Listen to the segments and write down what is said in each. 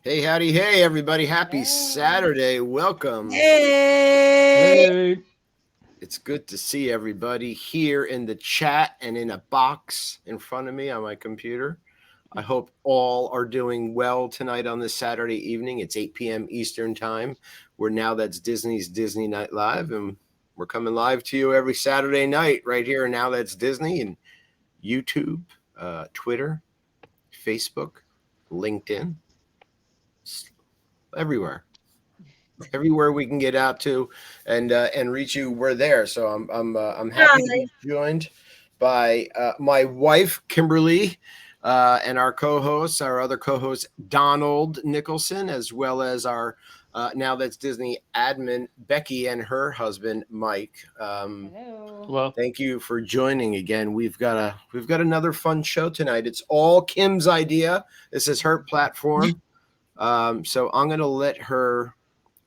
Hey, howdy, hey, everybody. Happy Saturday. Welcome. Hey, Hey, It's good to see everybody here in the chat and in a box in front of me on my computer. I hope all are doing well tonight on this Saturday evening. It's 8 p.m. Eastern Time. That's Disney's Disney Night Live, and we're coming live to you every Saturday night right here. Now That's Disney and YouTube, Twitter, Facebook, LinkedIn, everywhere. Everywhere we can get out to and reach you, we're there. So I'm happy to hi. be joined by my wife Kimberly and our co-hosts, our other co-host Donald Nicholson, as well as our Now That's Disney admin Becky and her husband Mike. Hello. hello. Thank you for joining again. We've got another fun show tonight. It's all Kim's idea. This is her platform. So I'm gonna let her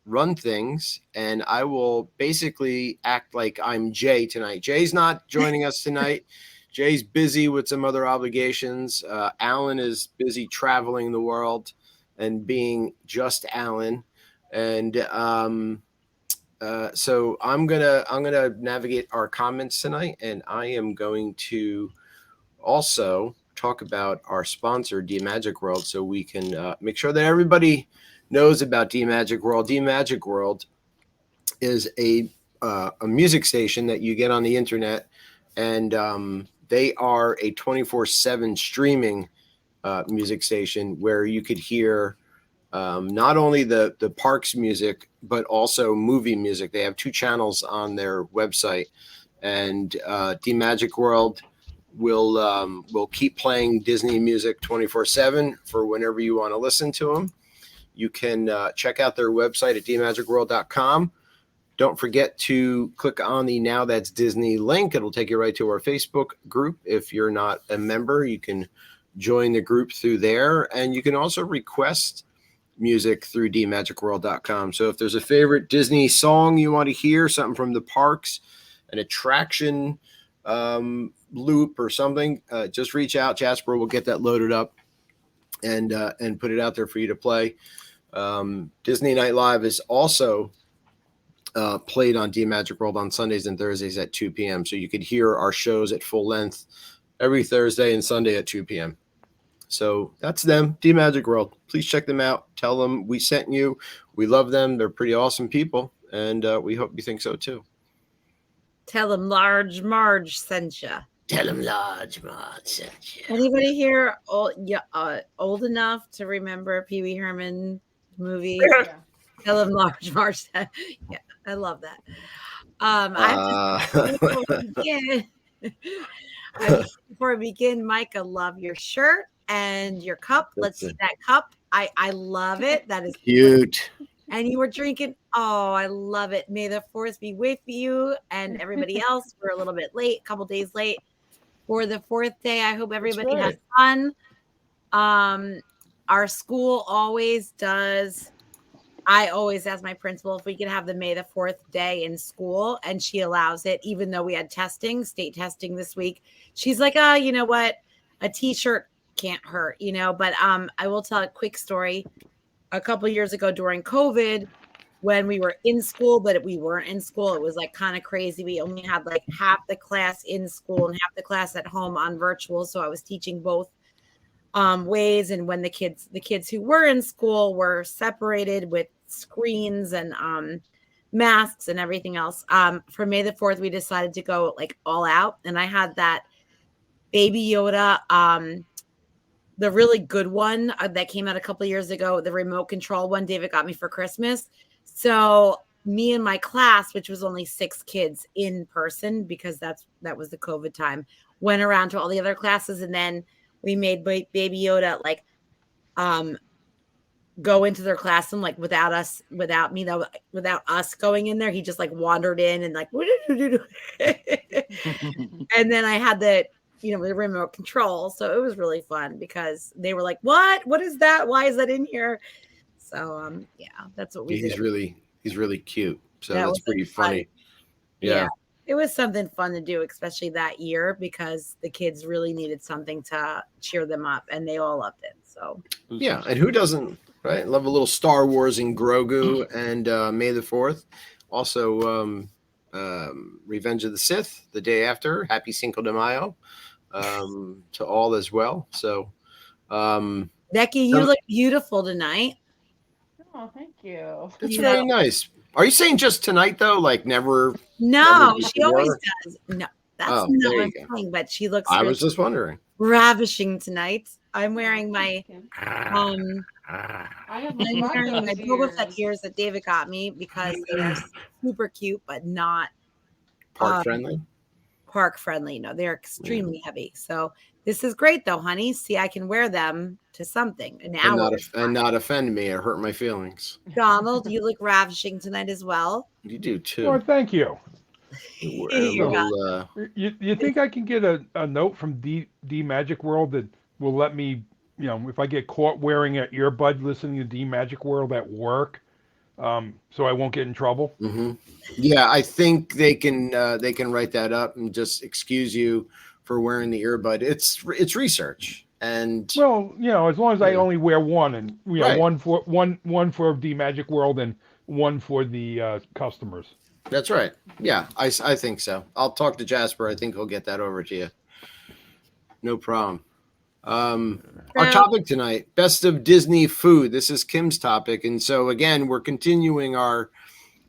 run things, and I will basically act like I'm Jay tonight. Jay's not joining us tonight. Jay's busy with some other obligations. Alan is busy traveling the world and being just Alan. And so I'm gonna navigate our comments tonight, and I am going to also talk about our sponsor, D Magic World, so we can make sure that everybody knows about D Magic World. D Magic World is a music station that you get on the internet, and they are a 24/7 streaming music station where you could hear not only the parks music but also movie music. They have two channels on their website, and D Magic World will keep playing Disney music 24/7 for whenever you want to listen to them. You can check out their website at dmagicworld.com. Don't forget to click on the Now That's Disney link. It'll take you right to our Facebook group. If you're not a member, you can join the group through there. And you can also request music through dmagicworld.com. So if there's a favorite Disney song you want to hear, something from the parks, an attraction loop or something, just reach out. Jasper will get that loaded up and put it out there for you to play. Disney Night Live is also played on D Magic World on Sundays and Thursdays at 2 p.m. So you could hear our shows at full length every Thursday and Sunday at 2 p.m. So that's them, D Magic World. Please check them out. Tell them we sent you. We love them. They're pretty awesome people, and we hope you think so too. Tell them Large Marge sent you. Tell them Large Marge sent you. Anybody here old enough to remember Pee Wee Herman movie? Yeah. Tell them Large Marge sent. Yeah, I love that. I have to before we begin. Before we begin, Mike, I love your shirt and your cup. Let's see that cup. I love it. That is cute. And you were drinking. Oh, I love it. May the fourth be with you and everybody else. We're a little bit late, a couple days late for the fourth day. I hope everybody has fun. Our school always does. I always ask my principal if we could have the May the 4th day in school, and she allows it, even though we had state testing this week. She's like, oh, you know what? A t-shirt can't hurt, but I will tell a quick story. A couple of years ago during COVID, when we were in school, but we weren't in school, it was like kind of crazy. We only had like half the class in school and half the class at home on virtual. So I was teaching both ways. And when the kids who were in school were separated with screens and masks and everything else, for May the 4th, we decided to go like all out. And I had that Baby Yoda, the really good one that came out a couple of years ago, the remote control one David got me for Christmas. So me and my class, which was only 6 kids in person because that was the COVID time, went around to all the other classes, and then we made Baby Yoda like go into their class, and like without us going in there, he just like wandered in and like and then I had the remote control, so it was really fun because they were like, what is that, why is that in here? So yeah, that's what we did. He's really cute, so that's pretty funny. Yeah, it was something fun to do, especially that year, because the kids really needed something to cheer them up, and they all loved it. So yeah, and who doesn't Right. Love a little Star Wars and Grogu and May the 4th. Also, Revenge of the Sith the day after. Happy Cinco de Mayo to all as well. So, Becky, you look beautiful tonight. Oh, thank you. That's very nice. Are you saying just tonight though? Like never? No, never she always does. No, that's not what I'm saying. But she looks. I was just wondering. Ravishing tonight. I'm wearing my I'm wearing my Boba Fett ears that David got me because they are super cute, but not park friendly. Park friendly. No, they're extremely heavy. So this is great though, honey. See, I can wear them to something an hour and not offend me or hurt my feelings. Donald, you look ravishing tonight as well. You do too. Well, thank you. You think I can get a note from D Magic World that will let me, if I get caught wearing an earbud listening to D Magic World at work, so I won't get in trouble? Mm-hmm. Yeah, I think they can write that up and just excuse you for wearing the earbud. It's research, and well, as long as I only wear one, and right. one for D Magic World and one for the customers. That's right. Yeah, I think so. I'll talk to Jasper. I think he'll get that over to you. No problem. Our topic tonight, best of Disney food. This is Kim's topic. And so, again, we're continuing our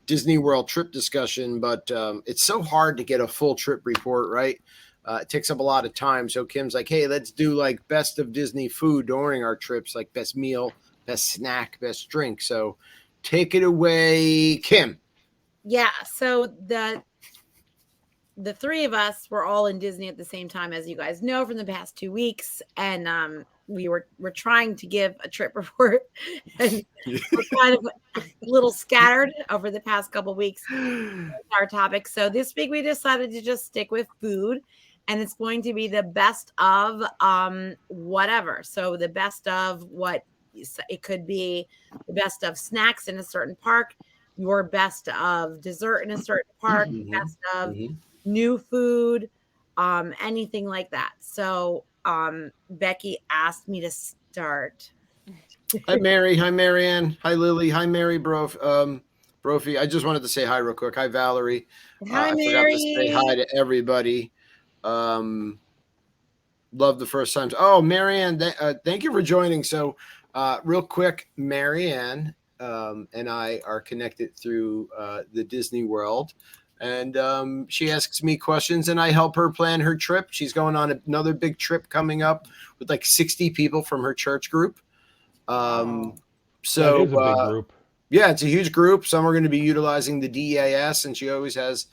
Disney World trip discussion, but it's so hard to get a full trip report, right? It takes up a lot of time. So Kim's like, hey, let's do like best of Disney food during our trips, like best meal, best snack, best drink. So take it away, Kim. Yeah, so the three of us were all in Disney at the same time, as you guys know, from the past 2 weeks, and we're trying to give a trip report, and we're kind of a little scattered over the past couple of weeks. Our topic. So this week we decided to just stick with food, and it's going to be the best of whatever. So the best of what it could be, the best of snacks in a certain park, your best of dessert in a certain park, best of new food, anything like that. So Becky asked me to start. Hi, Mary. Hi, Marianne. Hi, Lily. Hi, Mary Brophy. I just wanted to say hi real quick. Hi, Valerie. Hi, Mary. I forgot to say hi to everybody. Love the first times. Oh, Marianne, thank you for joining. So real quick, Marianne and I are connected through the Disney World. And she asks me questions and I help her plan her trip. She's going on another big trip coming up with like 60 people from her church group. So that is a big group. Yeah, it's a huge group. Some are going to be utilizing the DEAS, and she always has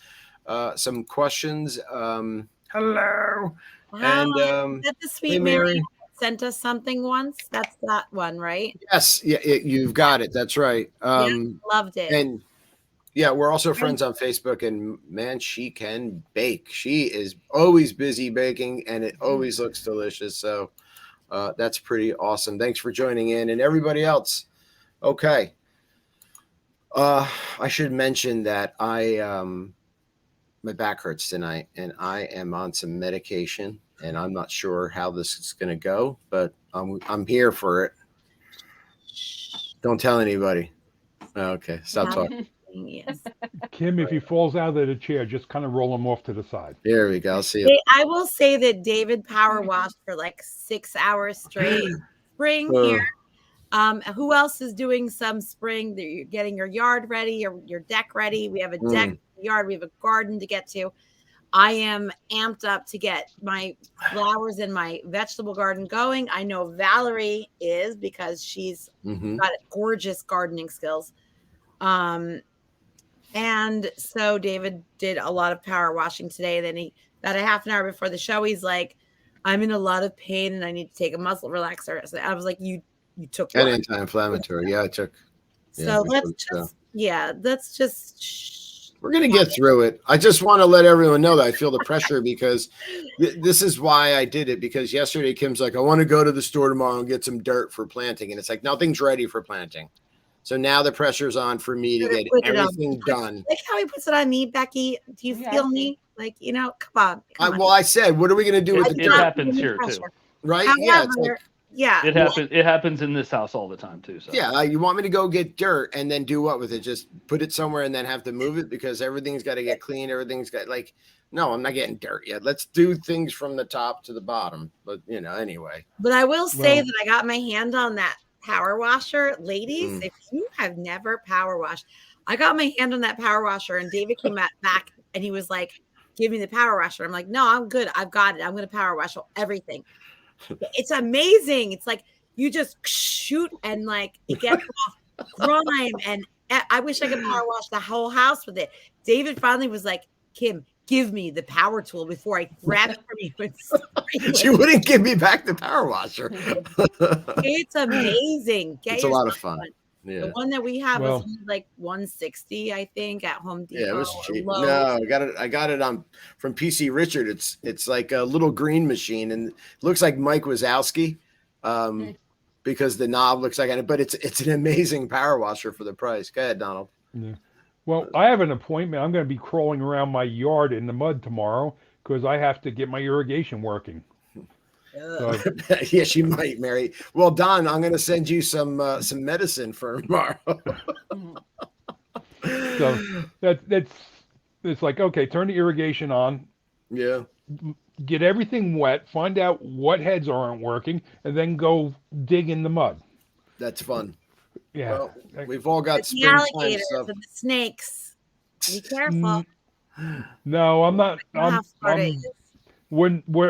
some questions. Hello. Wow. And that's the sweet Mary sent us something once. That's that one, right? Yes. Yeah, you've got it. That's right. Loved it. And yeah, we're also friends on Facebook, and man, she can bake. She is always busy baking, and it always looks delicious. So that's pretty awesome. Thanks for joining in, and everybody else. Okay. I should mention that my back hurts tonight, and I am on some medication, and I'm not sure how this is going to go, but I'm here for it. Don't tell anybody. Okay, stop talking. Yes. Kim, if he falls out of the chair, just kind of roll him off to the side. There we go. I'll see you. I will say that David power washed for like 6 hours straight. Spring here. Who else is doing some spring? You're getting your yard ready, or your deck ready. We have a deck yard. We have a garden to get to. I am amped up to get my flowers in my vegetable garden going. I know Valerie is, because she's got gorgeous gardening skills. And so David did a lot of power washing today. Then about a half an hour before the show, he's like, I'm in a lot of pain and I need to take a muscle relaxer. So I was like, you took an anti-inflammatory. Yeah, I took. So let's just we're going to get through it. I just want to let everyone know that I feel the pressure, because this is why I did it. Because yesterday, Kim's like, I want to go to the store tomorrow and get some dirt for planting. And it's like, nothing's ready for planting. So now the pressure's on for me to get everything done. Like how he puts it on me, Becky. Do you feel me? Like, come on. Well, I said, what are we going to do with the dirt? It happens here too. Right? However, Yeah. It happens in this house all the time too. So Yeah, you want me to go get dirt and then do what with it? Just put it somewhere and then have to move it because everything's got to get clean. Everything's got like, no, I'm not getting dirt yet. Let's do things from the top to the bottom. But anyway. But I will say Well- that I got my hand on that power washer. Ladies, if you have never power washed, I got my hand on that power washer and David came back and he was like, give me the power washer. I'm like, no, I'm good. I've got it. I'm going to power wash everything. It's amazing. It's like you just shoot and like it gets off grime. And I wish I could power wash the whole house with it. David finally was like, Kim, give me the power tool before I grab it from you. She wouldn't give me back the power washer. It's amazing. It's a lot of fun. one. Yeah. The one that we have Well- was only like $160, I think, at Home Depot. Yeah, it was or cheap. Lowe's. No, I got it on from PC Richard. It's like a little green machine and it looks like Mike Wazowski. Because the knob looks like it, but it's an amazing power washer for the price. Go ahead, Donald. Yeah. Well, I have an appointment. I'm going to be crawling around my yard in the mud tomorrow because I have to get my irrigation working. So, Yeah, she might, Mary. Well, Don, I'm going to send you some medicine for tomorrow. so it's like, okay, turn the irrigation on, Yeah. get everything wet, find out what heads aren't working, and then go dig in the mud. That's fun. Yeah. Well, we've all got The springtime alligators stuff. and the snakes. Be careful. No, I'm not. You know how Florida I'm is.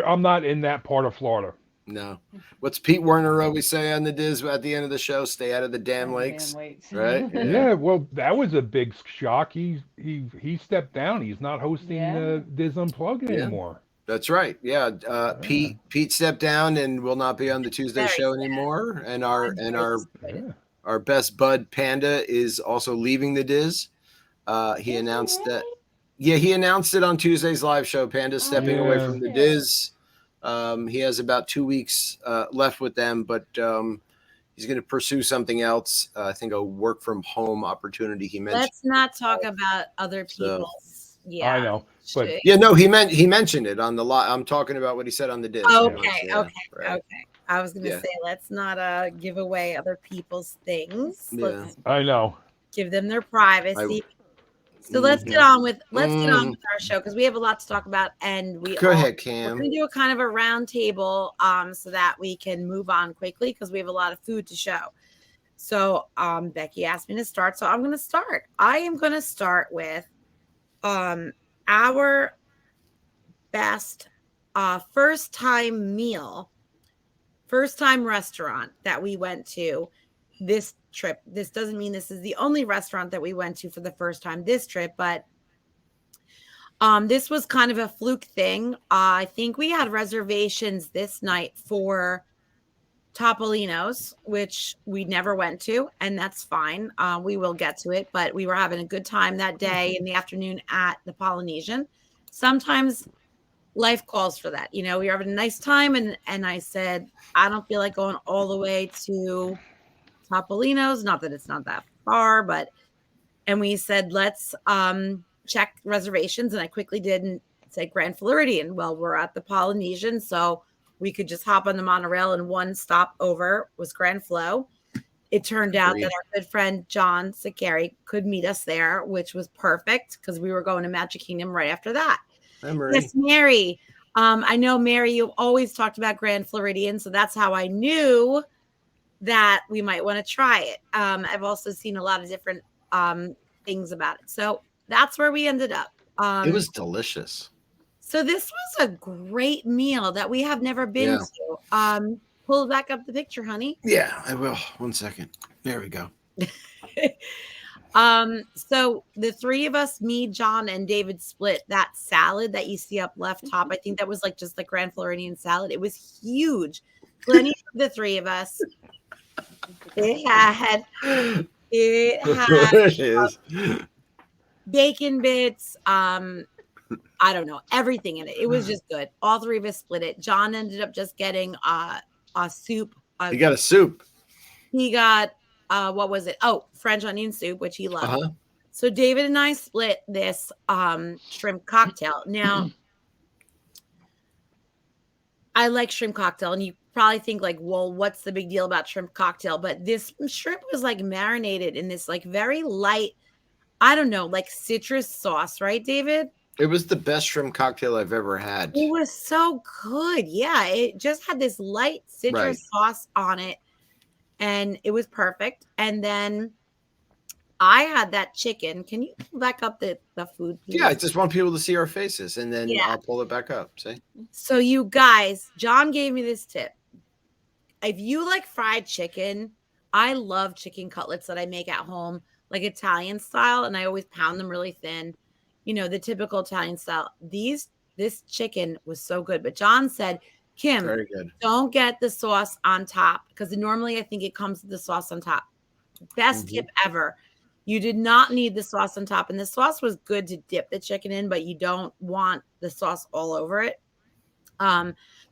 I'm not in that part of Florida. No. What's Pete Werner always say on the Diz at the end of the show? Stay out of the damn lakes. Right? Yeah. Well, that was a big shock. He stepped down. He's not hosting Yeah. Diz Unplugged Yeah. anymore. That's right. Yeah. Pete stepped down and will not be on the Tuesday Very show sad. anymore. And I'm very disappointed. Yeah. our best bud Panda is also leaving the Diz. He announced that. Yeah, he announced it on Tuesday's live show. Panda's stepping away Yeah. from the Diz. He has about 2 weeks left with them, but he's going to pursue something else. I think a work from home opportunity. He mentioned. Let's not talk about other So- people's. Yeah. I know, but shit. Yeah, no, he mentioned it on the lot. I'm talking about what he said on the Diz. Okay, Yeah, okay, right. okay. I was gonna Yeah. say let's not give away other people's things. Yeah. Let's I know. give them their privacy. So let's get on with our show because we have a lot to talk about, and Go ahead, we're Cam. gonna do a kind of a round table so that we can move on quickly because we have a lot of food to show. So Becky asked me to start, so I'm gonna start. I am gonna start with our best first time restaurant that we went to this trip. This doesn't mean this is the only restaurant that we went to for the first time this trip, but this was kind of a fluke thing. I think we had reservations this night for Topolino's, which we never went to, and that's fine. We will get to it, but we were having a good time that day in the afternoon at the Polynesian. Sometimes life calls for that. We were having a nice time, and I said, I don't feel like going all the way to Topolino's. Not that it's not that far, and we said, let's check reservations. And I quickly did and said Grand Floridian. Well, we're at the Polynesian, so we could just hop on the monorail, and one stop over was Grand Flo. It turned out that our good friend John Sakari could meet us there, which was perfect because we were going to Magic Kingdom right after that. Hi, Marie. Yes, Mary. I know, Mary, you've always talked about Grand Floridian, so that's how I knew that we might want to try it. I've also seen a lot of different things about it. So that's where we ended up. It was delicious. So this was a great meal that we have never been to. Pull back up the picture, honey. Yeah, I will. 1 second. There we go. So the three of us, me, John, and David, split that salad that you see up left top. I think that was like just the Grand Floridian salad. It was huge. Plenty for the three of us. It had It is. bacon bits. I don't know, everything in it. It was just good. All three of us split it. John ended up just getting a soup. He got a soup. He got what was it? Oh, French onion soup, which he loved. Uh-huh. So David and I split this shrimp cocktail. Now, I like shrimp cocktail, and you probably think like, well, what's the big deal about shrimp cocktail? But this shrimp was like marinated in this like very light, I don't know, like citrus sauce, right, David? It was the best shrimp cocktail I've ever had. It was so good. Yeah, it just had this light citrus sauce on it, and it was perfect. And then I had that chicken. Can you pull back up the food, please? Yeah, I just want people to see our faces, and then Yeah. I'll pull it back up. See? So you guys, John gave me this tip. If you like fried chicken, I love chicken cutlets that I make at home, like Italian style, and I always pound them really thin. You know, the typical Italian style. This chicken was so good. But John said, Kim, Very good. don't get the sauce on top, because normally I think it comes with the sauce on top. Best tip ever. You did not need the sauce on top. And the sauce was good to dip the chicken in, but you don't want the sauce all over it.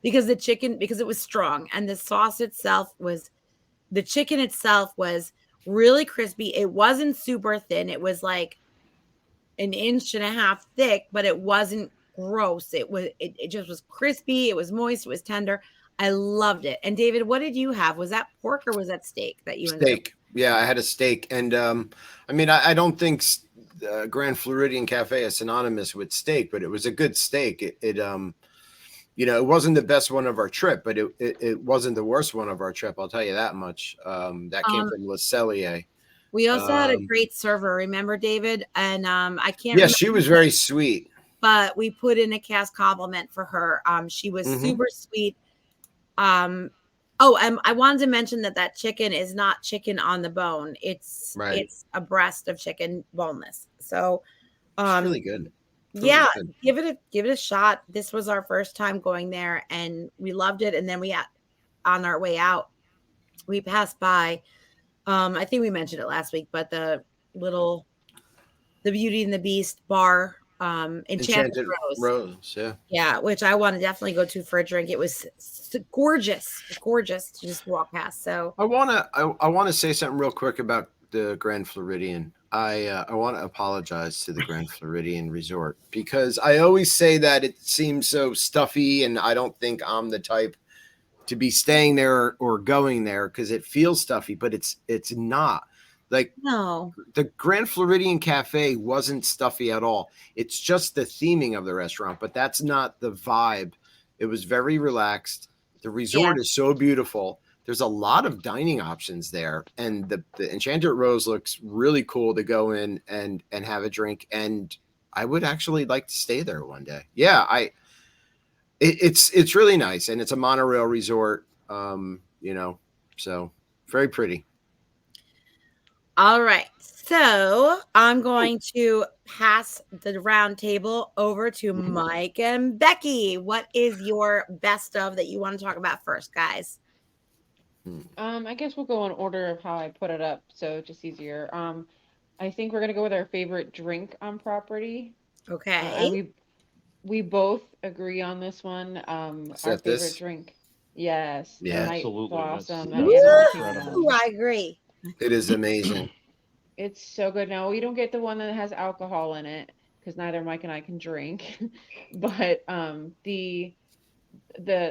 Because it was strong, and the sauce itself the chicken itself was really crispy. It wasn't super thin. It was like an inch and a half thick, but it wasn't gross. It just was crispy. It was moist. It was tender. I loved it. And David, what did you have? Was that pork or was that steak that you ended up? Steak. Yeah, I had a steak, and I mean, I don't think Grand Floridian Cafe is synonymous with steak, but it was a good steak. It you know, it wasn't the best one of our trip, but it wasn't the worst one of our trip. I'll tell you that much. That came from Le Cellier. We also had a great server. Remember, David? And I can't. Yeah, she was very sweet. But we put in a cast compliment for her. She was super sweet. I wanted to mention that chicken is not chicken on the bone. It's a breast of chicken, boneless. So, it's really good. Yeah, give it a shot. This was our first time going there, and we loved it. And then on our way out, we passed by. I think we mentioned it last week, but the Beauty and the Beast bar, Enchanted Rose. Yeah, which I want to definitely go to for a drink. It was gorgeous to just walk past. So I want to say something real quick about the Grand Floridian. I want to apologize to the Grand Floridian Resort, because I always say that it seems so stuffy, and I don't think I'm the type to be staying there or going there because it feels stuffy, but it's not. Like, no, the Grand Floridian Cafe wasn't stuffy at all. It's just the theming of the restaurant, but that's not the vibe. It was very relaxed. The resort is so beautiful. There's a lot of dining options there, and the Enchanted Rose looks really cool to go in and have a drink. And I would actually like to stay there one day. Yeah, it's really nice, and it's a monorail resort. You know, so very pretty. All right, so I'm going to pass the round table over to Mike and Becky. What is your best of that you want to talk about first, guys? I guess we'll go in order of how I put it up, so just easier. I think we're gonna go with our favorite drink on property. Okay. We both agree on this one. Our favorite drink. Yes. Yeah, absolutely. Blossom. I agree. It is amazing. It's so good. Now we don't get the one that has alcohol in it because neither Mike and I can drink. But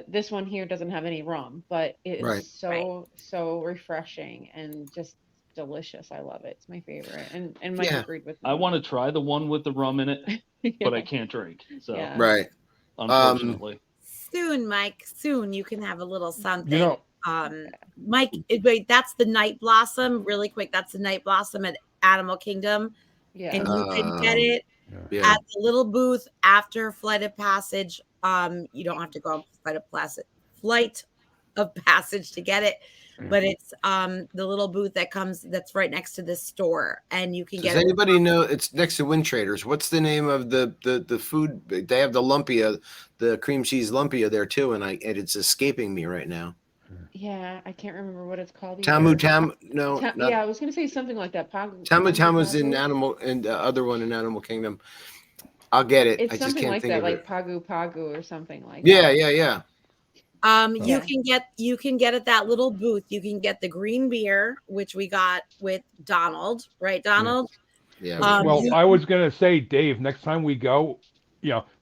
this one here doesn't have any rum, but it is so refreshing and just delicious. I love it. It's my favorite. And Mike agreed with me. I want to try the one with the rum in it, but I can't drink. So unfortunately. Soon, Mike. Soon you can have a little something. You know, Mike, wait, that's the Night Blossom. Really quick, that's the Night Blossom at Animal Kingdom. Yeah. And you can get it at the little booth after Flight of Passage. You don't have to go on Flight of Passage to get it, but it's the little booth that's right next to this store, and you can get it. Does anybody know? It's next to Wind Traders. What's the name of the food? They have the lumpia, the cream cheese lumpia there too, and it's escaping me right now. Yeah, I can't remember what it's called. No. Yeah, I was gonna say something like that. Tamu's in Animal, and the other one in Animal Kingdom. I'll get it. It's I just something can't like think that, of like it. Pagu Pagu or something like Yeah. You can get at that little booth. You can get the green beer, which we got with Donald, right, Donald? Yeah. Well, I was gonna say, Dave, next time we go,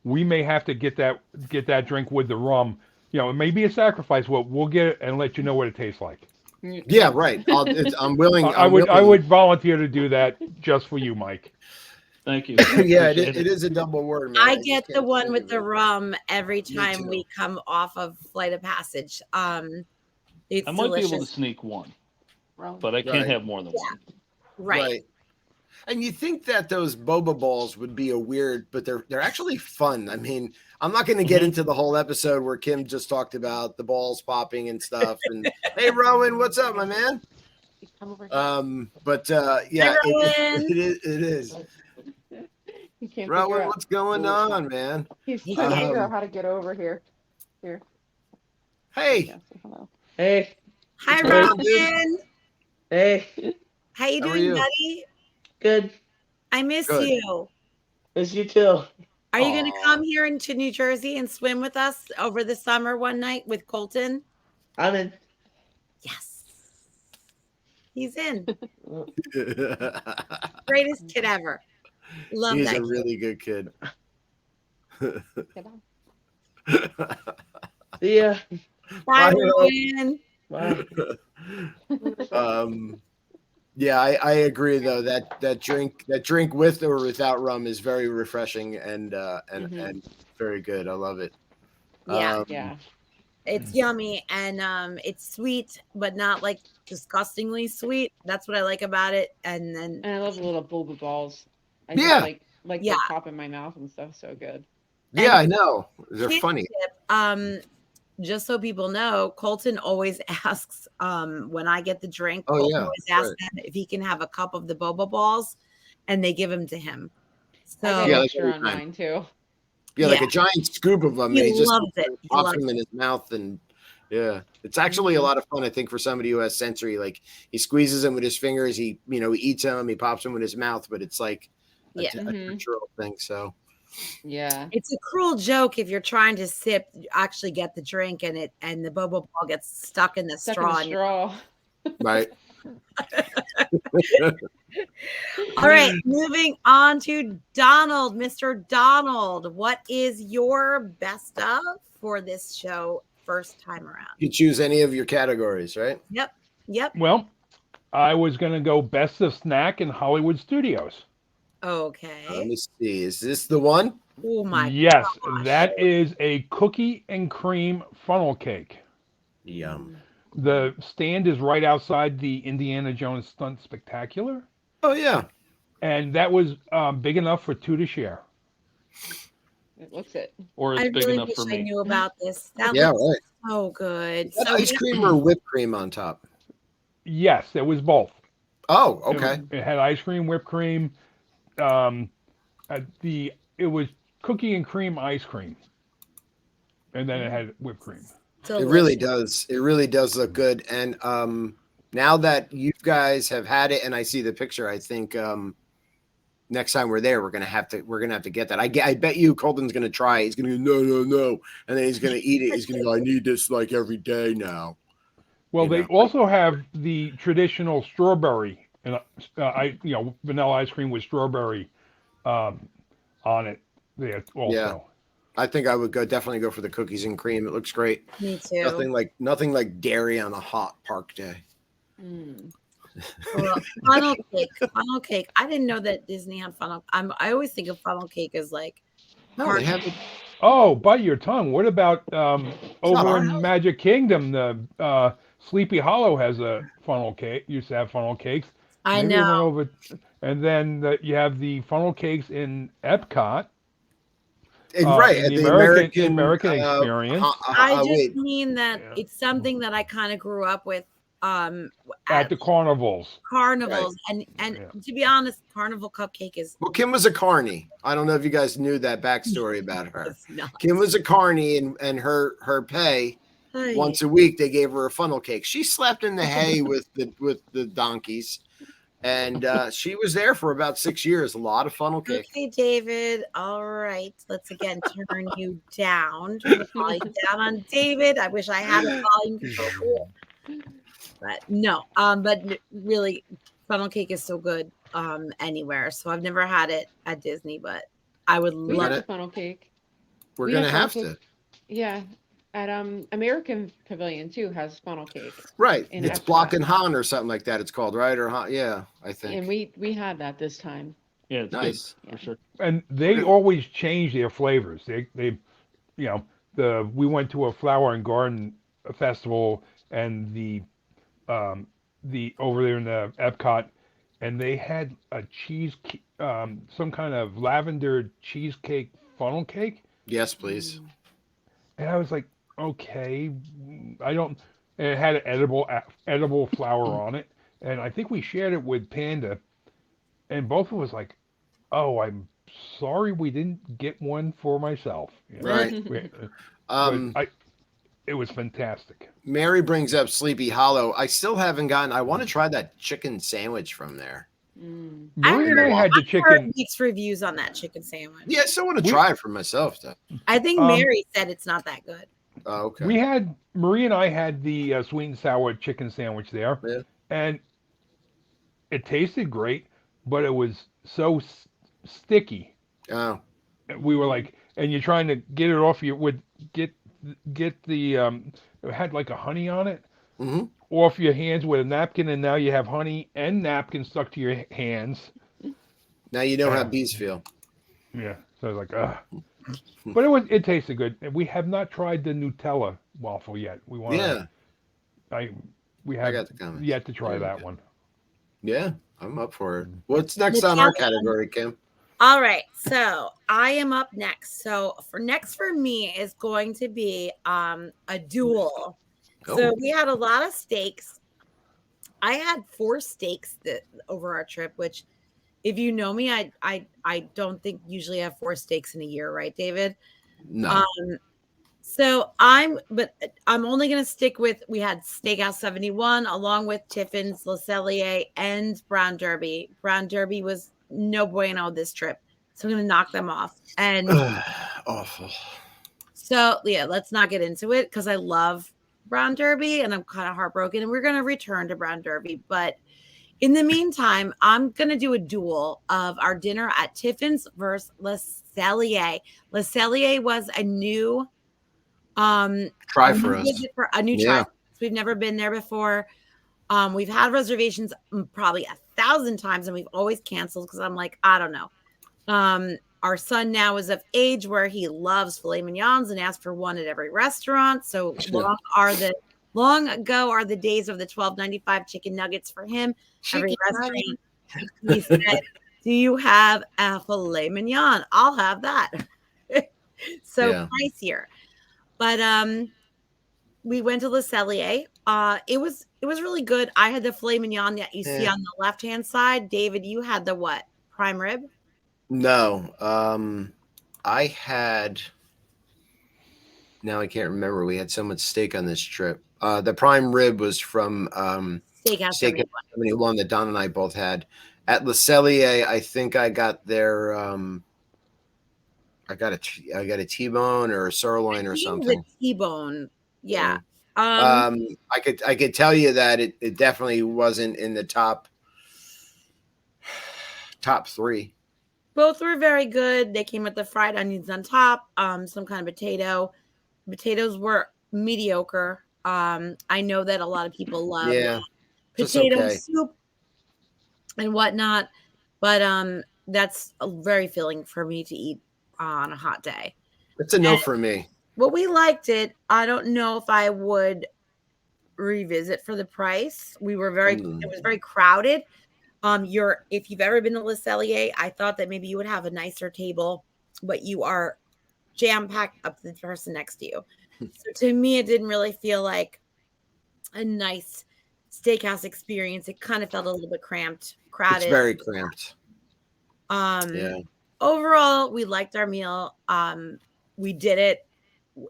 we may have to get that drink with the rum, It may be a sacrifice. We'll get it and let you know what it tastes like. Yeah, right. I'm willing. I would volunteer to do that just for you, Mike. Thank you. Yeah, it is a double word, man. I get the one with the rum every time we come off of Flight of Passage. It's I might delicious. be able to sneak one, but I can't have more than one. Right. And you think that those boba balls would be a weird, but they're actually fun. I mean, I'm not going to get into the whole episode where Kim just talked about the balls popping and stuff. And hey, Rowan, what's up, my man? But yeah, it is. Rowan, what's going on, man? He's trying to figure out how to get over here. Here. Hey. Hello. Hey. Hi, Rowan. Hey. How you doing, buddy? Good. I miss you. Miss you too. Are you going to come here into New Jersey and swim with us over the summer one night with Colton? I'm in. Yes. He's in. Greatest kid ever. Love He's that a kid. really good kid. See ya. Bye, Rowan. Bye. Yeah, I agree though that drink with or without rum is very refreshing and very good. I love it. Yeah, it's yummy and it's sweet, but not like disgustingly sweet. That's what I like about it. And I love the little boba balls. I just like the pop in my mouth and stuff. So good. Yeah, I know. They're funny. Just so people know, Colton always asks when I get the drink. Colton always asks him if he can have a cup of the boba balls, and they give them to him. So I got on mine too. Yeah, like a giant scoop of them. He loves it. He pops them in his mouth, and it's actually a lot of fun. I think for somebody who has sensory, like he squeezes them with his fingers, he eats them, he pops them with his mouth, but it's like a natural thing. So. Yeah, it's a cruel joke if you're trying to sip, you actually get the drink and the boba ball gets stuck in the straw. Right. All right, moving on to Donald. Mr. Donald, what is your best of for this show first time around? You choose any of your categories, right? Yep. Well, I was going to go best of snack in Hollywood Studios. Okay. Let me see. Is this the one? Oh my! Yes, that is a cookie and cream funnel cake. Yum. The stand is right outside the Indiana Jones Stunt Spectacular. Oh yeah. And that was big enough for two to share. It looks it. Or it's big enough for me. I knew about this. That looks so good. So ice cream or whipped cream on top? Yes, it was both. Oh, okay. It had ice cream, whipped cream. It was cookie and cream ice cream, and then it had whipped cream. It really does. It really does look good. And now that you guys have had it, and I see the picture, I think next time we're there, we're gonna have to get that. I bet you Colton's gonna try it. He's gonna go no, and then he's gonna eat it. He's gonna go, I need this like every day now. Well, they also have the traditional strawberry and vanilla ice cream with strawberry on it there also. Yeah. I think I would definitely go for the cookies and cream. It looks great. Me too. Nothing like dairy on a hot park day. Well, funnel cake. I didn't know that Disney had funnel. I always think of funnel cake as like. No, they have it. Oh, bite your tongue. What about over in Magic Kingdom? The Sleepy Hollow has a funnel cake. Used to have funnel cakes. I know. And then you have the funnel cakes in Epcot. Right, the American experience. I just mean that it's something that I kind of grew up with at the carnivals. Right. And to be honest, carnival cupcake is. Well, Kim was a carny. I don't know if you guys knew that backstory about her. Kim was a carny, and her pay once a week they gave her a funnel cake. She slept in the hay with the donkeys. And she was there for about 6 years. A lot of funnel cake. Okay, David. All right. Let's again turn you down. Turn the volume down on David. I wish I had a volume control. But no. But really, funnel cake is so good anywhere. So I've never had it at Disney, but I would love it. Funnel cake. We're gonna have to. Yeah. at American Pavilion too has funnel cake. Right. It's Block and Han or something like that. It's called, right? Or Han, yeah, I think. And we had that this time. Yeah, it's nice. Good, for sure. And they always change their flavors. They we went to a flower and garden festival and the over there in the Epcot, and they had a some kind of lavender cheesecake funnel cake. Yes, please. And I was like, okay, I don't. And it had an edible flower on it, and I think we shared it with Panda, and both of us like, oh, I'm sorry we didn't get one for myself. Right. It was fantastic. Mary brings up Sleepy Hollow. I still haven't gotten. I want to try that chicken sandwich from there. Marie and I had the chicken. Mixed reviews on that chicken sandwich. Yeah, I still want to try it for myself, though. I think Mary said it's not that good. Oh, okay. Marie and I had the sweet and sour chicken sandwich there, and it tasted great, but it was so sticky. Oh. We were like, and you're trying to get it off get the it had like a honey on it off your hands with a napkin, and now you have honey and napkin stuck to your hands. Now you know how bees feel. Yeah, so I was like, ugh. But it tasted good. We have not tried the Nutella waffle yet. We want. Yeah. We have yet to try that one. Yeah, I'm up for it. What's next on our category, Kim? All right, so I am up next. So next for me is going to be a duel. Oh. So we had a lot of steaks. I had 4 steaks over our trip, which, if you know me, I don't think usually have 4 steaks in a year, right, David? No. So I'm only going to stick with, we had Steakhouse 71 along with Tiffin's, Le Cellier, and Brown Derby. Brown Derby was no bueno this trip, so I'm going to knock them off. And awful. So yeah, let's not get into it because I love Brown Derby and I'm kind of heartbroken, and we're going to return to Brown Derby. But in the meantime, I'm going to do a duel of our dinner at Tiffin's versus Le Cellier. Le Cellier was a new try for us. A new try. We've never been there before. We've had reservations probably 1,000 times and we've always canceled because I'm like, I don't know. Our son now is of age where he loves filet mignons and asks for one at every restaurant. So long ago are the days of the $12.95 chicken nuggets for him. Every restaurant, he said, do you have a filet mignon? I'll have that. Pricier. But we went to Le Cellier. It was really good. I had the filet mignon that you see on the left-hand side. David, you had the what? Prime rib? No. I had, now I can't remember. We had so much steak on this trip. The prime rib was from Steakhouse 71 that Don and I both had. At Le Cellier, I think I got their I got a T-bone or a sirloin or something. The T-bone. Yeah. I could tell you that it definitely wasn't in the top 3. Both were very good. They came with the fried onions on top, some kind of potato. Potatoes were mediocre. I know that a lot of people love potato soup and whatnot, but that's very filling for me to eat on a hot day. It's a no for me. Well, we liked it. I don't know if I would revisit for the price. It was very crowded. If you've ever been to Le Cellier, I thought that maybe you would have a nicer table, but you are jam-packed up to the person next to you. So to me, it didn't really feel like a nice steakhouse experience. It kind of felt a little bit cramped, crowded. It's very cramped. Overall, we liked our meal. We did it.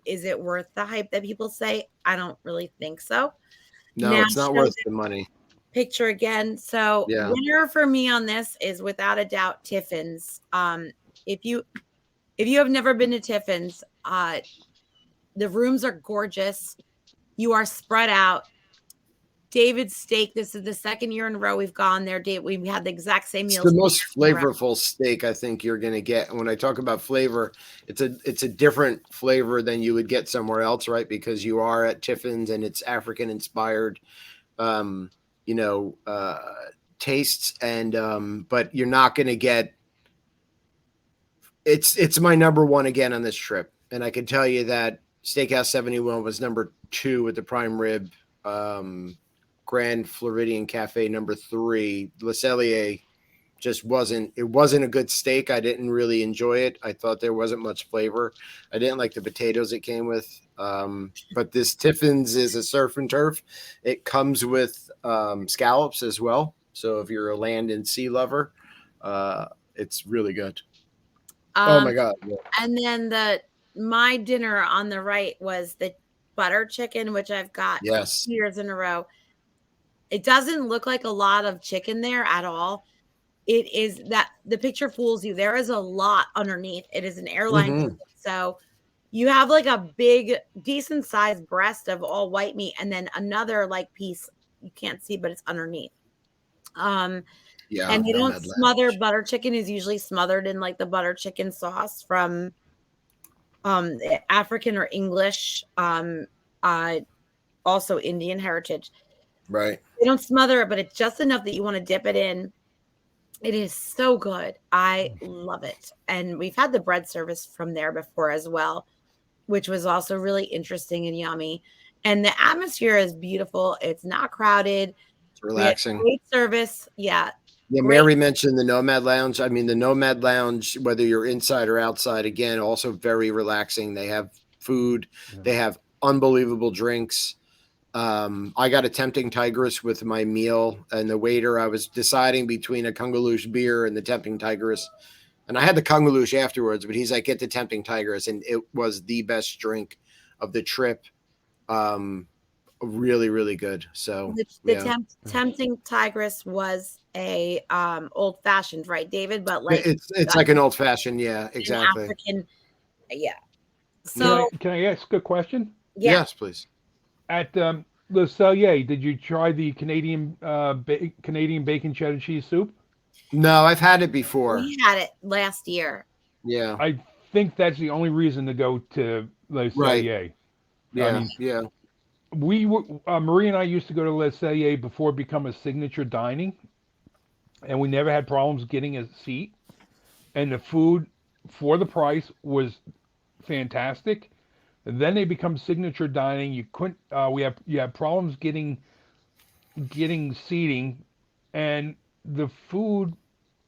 Is it worth the hype that people say? I don't really think so. No, it's not worth the money. Picture again. So winner for me on this is without a doubt Tiffin's. If you have never been to Tiffin's, the rooms are gorgeous. You are spread out. David's Steak. This is the second year in a row we've gone there. We've had the exact same It's meals. the most flavorful steak I think you're going to get. When I talk about flavor, it's a different flavor than you would get somewhere else, right? Because you are at Tiffin's and it's African inspired, tastes, and but you're not going to get. It's my number one again on this trip, and I can tell you that Steakhouse 71 was number 2 with the prime rib. Grand Floridian Cafe number 3. Le Cellier just wasn't a good steak. I didn't really enjoy it. I thought there wasn't much flavor. I didn't like the potatoes it came with. But this Tiffin's is a surf and turf. It comes with scallops as well. So if you're a land and sea lover, it's really good. Oh my God. Yeah. And then my dinner on the right was the butter chicken, which I've got 2 years in a row. It doesn't look like a lot of chicken there at all. It is that the picture fools you. There is a lot underneath. It is an airline chicken. So you have like a big, decent sized breast of all white meat, and then another like piece you can't see, but it's underneath. And they don't smother butter chicken. Is usually smothered in like the butter chicken sauce from African or English, also Indian heritage. Right. They don't smother it, but it's just enough that you want to dip it in. It is so good. I love it. And we've had the bread service from there before as well, which was also really interesting and yummy. And the atmosphere is beautiful. It's not crowded. It's relaxing. Great service. Yeah. Yeah, Mary mentioned the Nomad Lounge. I mean, the Nomad Lounge, whether you're inside or outside, again, also very relaxing. They have food. Yeah. They have unbelievable drinks. I got a Tempting Tigress with my meal, and the waiter, I was deciding between a Kungaloosh beer and the Tempting Tigress. And I had the Kungaloosh afterwards, but he's like, get the Tempting Tigress. And it was the best drink of the trip. Really, really good. So the Tempting Tigress was a old fashioned, right, David? But like it's like an old fashioned, yeah, exactly. African, yeah. So can I ask a question? Yeah. Yes, please. At Le Cellier, did you try the Canadian bacon cheddar cheese soup? No, I've had it before. We had it last year. Yeah, I think that's the only reason to go to Le Cellier. Right. Yeah, yeah. We were Marie and I used to go to Le Cellier before it become a signature dining, and we never had problems getting a seat. And the food for the price was fantastic. And then they become signature dining. You couldn't. You have problems getting seating, and the food.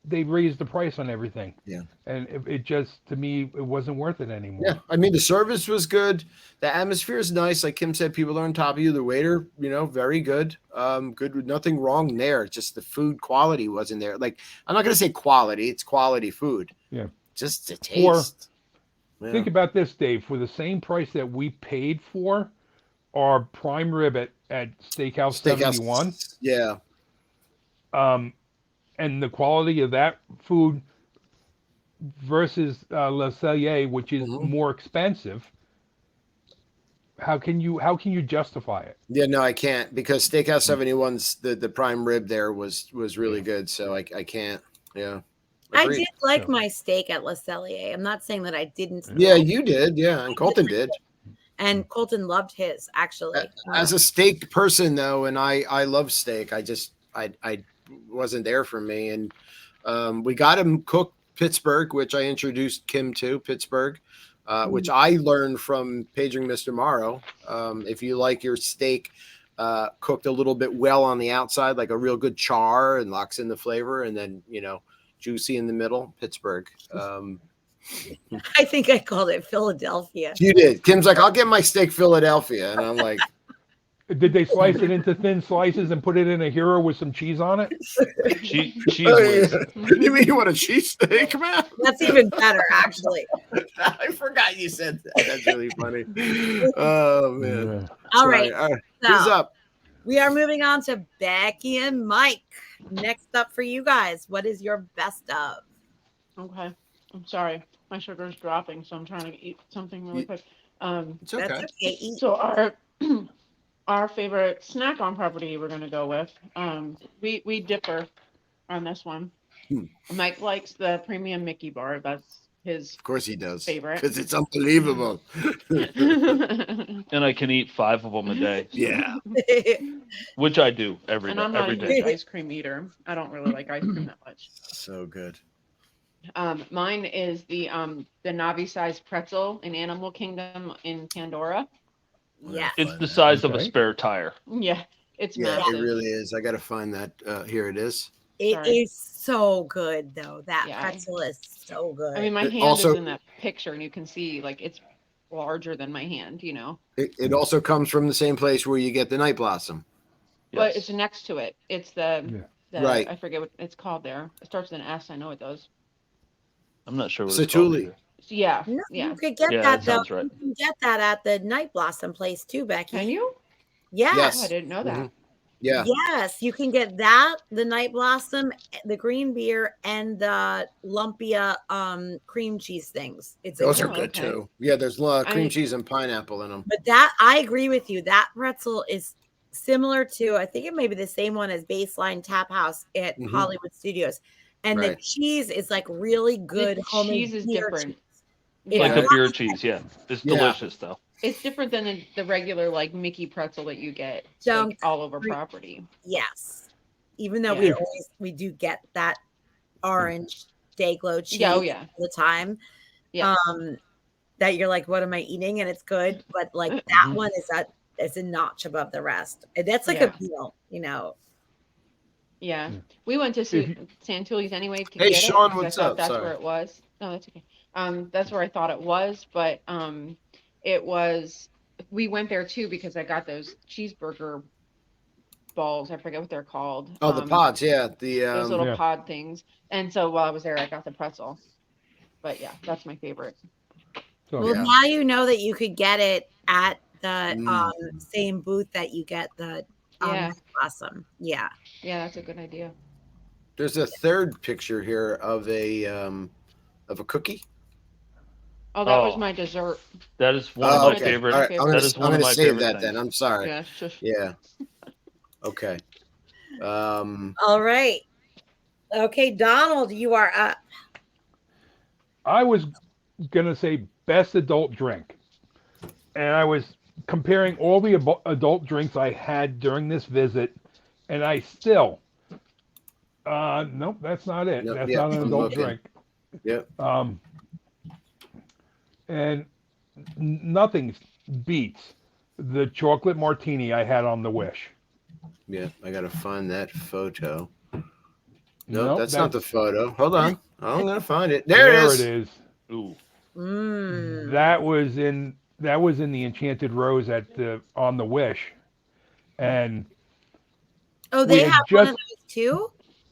They raised the price on everything. Yeah, and it just, to me, it wasn't worth it anymore. Yeah, I mean, the service was good. The atmosphere is nice. Like Kim said, people are on top of you. The waiter, very good. Good, nothing wrong there. Just the food quality wasn't there. Like, I'm not going to say quality. It's quality food. Yeah. Just the taste. Think about this, Dave. For the same price that we paid for our prime rib at Steakhouse 71. Yeah. And the quality of that food versus Le Cellier, which is more expensive, how can you justify it? Yeah, no, I can't, because Steakhouse 71's the prime rib there was really good, so I can't. Yeah, agreed. I did like my steak at Le Cellier. I'm not saying that I didn't. Yeah, you did. Yeah, and Colton did. And Colton loved his, actually. As a steak person, though, and I love steak. I wasn't there for me, and we got him cooked Pittsburgh, which I introduced Kim to Pittsburgh, which I learned from Paging Mr. Morrow. If you like your steak cooked a little bit well on the outside, like a real good char, and locks in the flavor, and then juicy in the middle, Pittsburgh. I think I called it Philadelphia. You did. Kim's like, I'll get my steak Philadelphia, and I'm like, did they slice it into thin slices and put it in a hero with some cheese on it? Cheese. Oh, yeah. You mean you want a cheesesteak, man? That's even better, actually. I forgot you said that. That's really funny. Oh, man. All right. Who's up? We are moving on to Becky and Mike. Next up for you guys, what is your best of? Okay. I'm sorry. My sugar is dropping, so I'm trying to eat something really quick. It's okay. That's okay. So our favorite snack on property we're gonna go with. We differ on this one. Mike likes the premium Mickey bar. That's his Of course he does. favorite. Because it's unbelievable. And I can eat 5 of them a day. Yeah. Which I do every And day. I'm not Every a day. huge ice cream eater. I don't really like ice cream that much. So good. Mine is the Navi sized pretzel in Animal Kingdom in Pandora. Yes. It's the size of a spare tire. Yeah, it's Yeah, massive. it really is. I got to find that. Here it is. It Sorry. is so good, though. That Yeah. pretzel is so good. I mean, my It hand also- is in that picture, and you can see like it's larger than my hand, you know. It also comes from the same place where you get the night blossom. But Yes. it's next to it. It's the Right. I forget what it's called there. It starts with an S. I know it does. I'm not sure what it's called Satuli. either. So, yeah, No, yeah. you could get Yeah, that that though. sounds right. You can get that at the Night Blossom place too, Becky. Can you? Yes. Yes. Oh, I didn't know that. Mhm. Yeah. Yes, you can get that, the Night Blossom, the green beer, and the Lumpia cream cheese things. Those are Oh, good okay. too. Yeah, there's a lot of cream I- cheese and pineapple in them. But that I agree with you. That pretzel is similar to, I think it may be the same one as Baseline Tap House at Mhm. Hollywood Studios. And the Right. cheese is like really good The homemade cheese is beer different. cheese. Yeah. Like Yeah. the beer cheese, yeah. It's Yeah. delicious though. It's different than the regular like Mickey pretzel that you get Don't like, all over agree. property. Yes. Even though Yeah. we do get that orange day glow cheese Yeah, oh yeah. all the time. Yeah. That you're like, what am I eating? And it's good. But like that Mhm. one is a notch above the rest. And that's like Yeah. a meal, you know. Yeah. Yeah. We went to If you- Santuli's anyway to Hey, get Sean, it. 'Cause what's I thought up? that's Sorry. where it was. No, that's okay. That's where I thought it was, but it was. We went there too because I got those cheeseburger balls. I forget what they're called. Oh, the pods. Yeah. The Those little Yeah. pod things. And so while I was there, I got the pretzel. But yeah, that's my favorite. So, Well, Yeah. now you know that you could get it at the Mm. same booth that you get the Yeah. Blossom. Yeah. Yeah, that's a good idea. There's a third picture here of a cookie. Oh, that was Oh. my dessert. That is one of Oh, my okay. favorite. All right. I'm That is one of gonna my save favorite that things. then. I'm sorry. Yeah, it's just Yeah. Okay. All right. Okay, Donald, you are up. I was gonna say best adult drink, and I was comparing all the adult drinks I had during this visit, and I still, nope, that's not it. Nope, That's yeah, not an I'm adult looking. drink. Yep. And nothing beats the chocolate martini I had on the Wish. Yeah. I gotta find that photo. No, Nope, that's not the photo. Hold on. I'm gonna find it. There, There it is. it is. Ooh. Mm. That was in the Enchanted Rose on the Wish, and Oh, we they had have one of just- those too?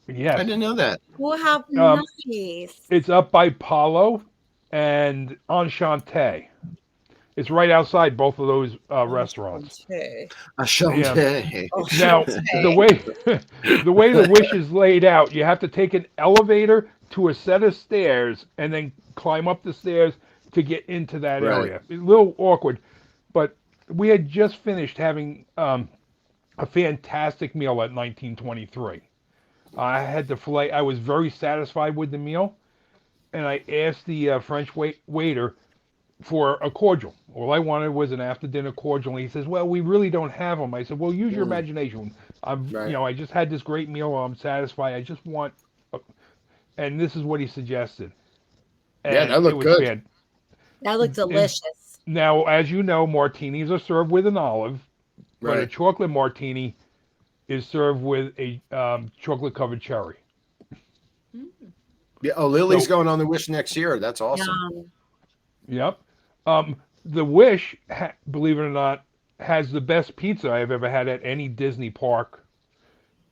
I yes, didn't know that. Well, how Um, nice. it's up by Palo and Enchanté. It's right outside both of those restaurants. Okay. A Shantae. Oh, Now, Enchanté. the way the Wish is laid out, you have to take an elevator to a set of stairs and then climb up the stairs to get into that Right. area. It's a little awkward, but we had just finished having a fantastic meal at 1923. I had the filet. I was very satisfied with the meal, and I asked the French waiter for a cordial. All I wanted was an after-dinner cordial, and he says, "Well, we really don't have them." I said, "Well, use your imagination. Right. I just had this great meal. I'm satisfied. I just want," and this is what he suggested. Yeah, And that looked it was good. That looked delicious. Now, as you know, martinis are served with an olive, but a Right. chocolate martini is served with a chocolate-covered cherry. Yeah. Oh, Lily's So- going on the Wish next year. That's awesome. Yum. Yep. The Wish, believe it or not, has the best pizza I've ever had at any Disney park.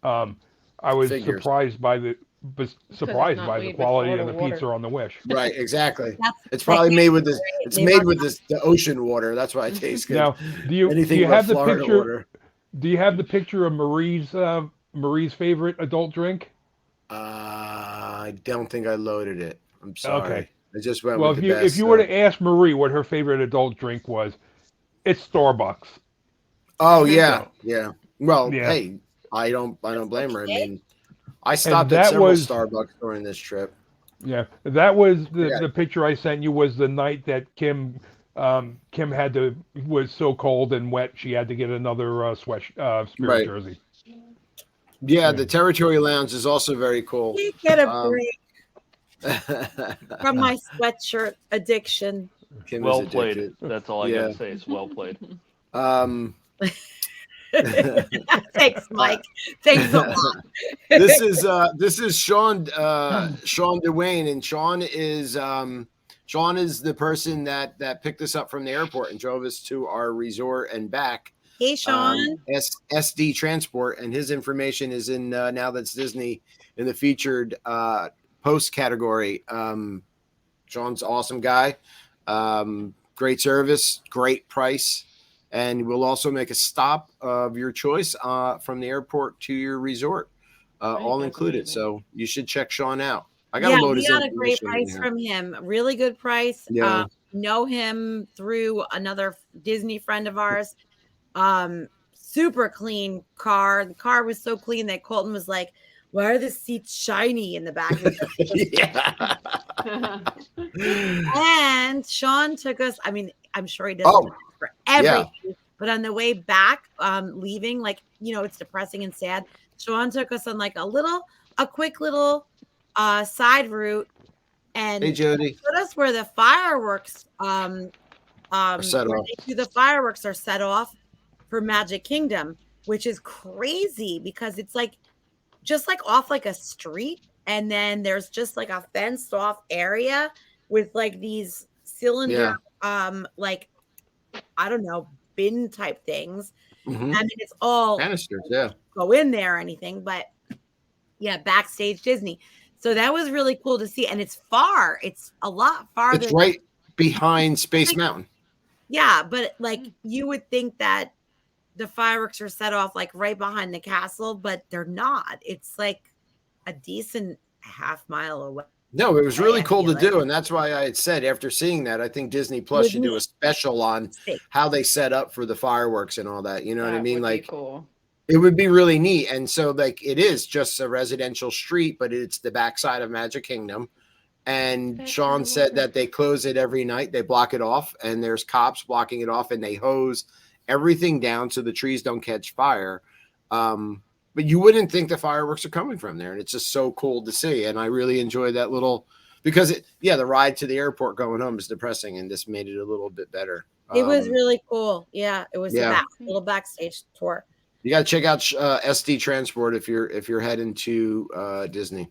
I was Figures. surprised by the not made with quality of soda the water. pizza on the Wish. Right. Exactly. That's It's probably made with this. great. It's They made must with the ocean water. That's why it tastes good. Now, do you Anything but have the Florida picture? water. Do you have the picture of Marie's favorite adult drink? I don't think I loaded it. I'm sorry. Okay. I just went Well, with if the you best. were to ask Marie what her favorite adult drink was, it's Starbucks. Oh yeah, So, yeah. Well, yeah. hey, I don't blame her. I Okay. mean, I stopped at that several was Starbucks during this trip. that was Yeah. the picture I sent you was the night that Kim was so cold and wet she had to get another spirit Right. jersey. Yeah, Yeah. the Territory Lounge is also very cool. You get a Um, break from my sweatshirt addiction. Kim is Well played. addicted. That's all I Yeah. gotta say. It's well played. Thanks, Mike. Thanks a lot. this is Sean Sean Dwayne, and Sean is the person that picked us up from the airport and drove us to our resort and back. Hey, Sean. SD Transport, and his information is in Now That's Disney in the featured post category. Sean's an awesome guy, great service, great price. And we'll also make a stop of your choice from the airport to your resort, all included. Amazing. So you should check Sean out. I got to load his we got a great information in price here. from him. Really good price. Yeah. Know him through another Disney friend of ours. Super clean car. The car was so clean that Colton was like, "Why are the seats shiny in the back?" And Sean took us. I mean, I'm sure he does for everything. But on the way back, leaving, like, it's depressing and sad. Sean took us on like a quick little side route, and Hey, Jody. put us where the fireworks Are set off. the fireworks are set off for Magic Kingdom, which is crazy because it's like just like off like a street, and then there's just like a fenced off area with like these cylinder like, I don't know, bin type things. Mm-hmm. I mean, it's all canisters, go in there or anything, but yeah, backstage Disney. So that was really cool to see, and it's far. It's a lot farther. It's right behind Space Mountain. Yeah, but like you would think that the fireworks are set off like right behind the castle, but they're not. It's like a decent half-mile away. No, it was really cool to do, and that's why I had said after seeing that, I think Disney Plus should do a special on how they set up for the fireworks and all that. You know what I mean? Like, cool. It would be really neat. And so, like, it is just a residential street, but it's the backside of Magic Kingdom. And Sean said that they close it every night. They block it off, and there's cops blocking it off, and they hose everything down so the trees don't catch fire. But you wouldn't think the fireworks are coming from there. And it's just so cool to see. And I really enjoyed that little, because the ride to the airport going home is depressing, and this made it a little bit better. It was really cool. Yeah. It was a little backstage tour. You got to check out SD Transport if you're heading to Disney.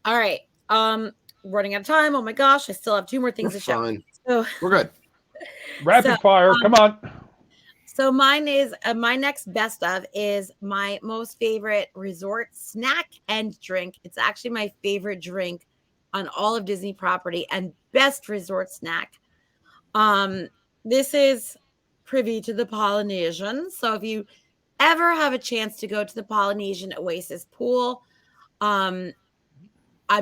All right. Running out of time. Oh my gosh. I still have 2 more things to show. So we're good. Rapid fire. Come on. So mine is my next best of is my most favorite resort snack and drink. It's actually my favorite drink on all of Disney property and best resort snack. This is privy to the Polynesian. So if you ever have a chance to go to the Polynesian Oasis pool, I'm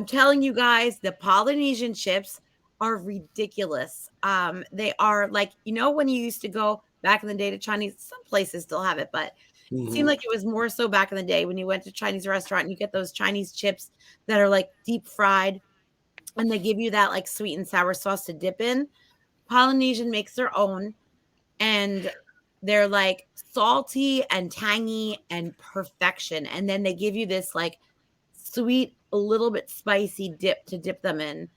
telling you guys, the Polynesian chips are ridiculous. They are like, when you used to go back in the day to Chinese, some places still have it, but it seemed like it was more so back in the day when you went to Chinese restaurant and you get those Chinese chips that are like deep fried and they give you that like sweet and sour sauce to dip in. Polynesian makes their own, and they're like salty and tangy and perfection. And then they give you this like sweet, a little bit spicy dip to dip them in.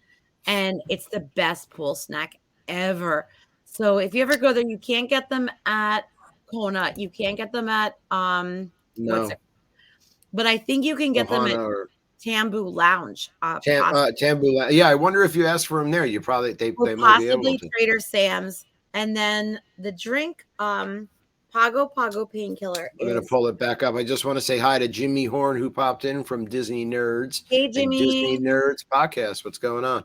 And it's the best pool snack ever. So if you ever go there, you can't get them at Kona. You can't get them at no. But I think you can get them at Tambu Lounge. Tambu Lounge. Yeah, I wonder if you ask for them there. You probably they might be able to. Trader Sam's. And then the drink, Pago Pago Painkiller. I'm gonna pull it back up. I just want to say hi to Jimmy Horn, who popped in from Disney Nerds. Hey, Jimmy. Disney Nerds podcast. What's going on?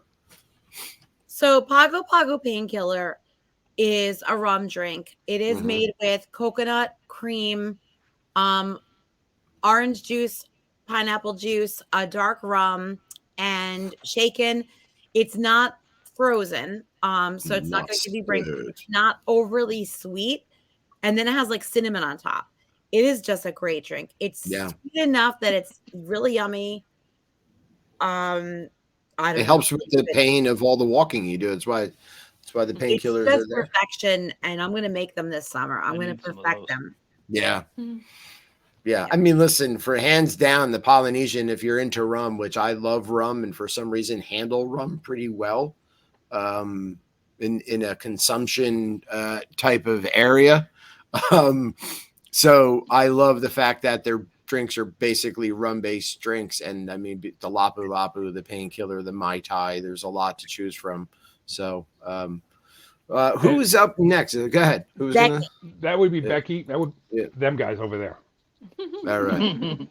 So Pago Pago Painkiller is a rum drink. It is made with coconut cream, orange juice, pineapple juice, a dark rum, and shaken. It's not frozen, so it's not going to give you brain. It's not overly sweet. and then it has like cinnamon on top. It is just a great drink. It's sweet enough that it's really yummy. I don't know. It helps with the pain of all the walking you do. That's why the painkillers are there. Perfection, and I'm gonna make them this summer. I'm gonna perfect them. Yeah. Yeah. I mean, listen, for hands down, the Polynesian, if you're into rum, which I love rum and for some reason handle rum pretty well, in a consumption type of area. So I love the fact that their drinks are basically rum-based drinks. And I mean, the Lapu Lapu, the painkiller, the Mai Tai, there's a lot to choose from. So who is up next? Go ahead. Who's Becky. That would be Becky. That would them guys over there. All right.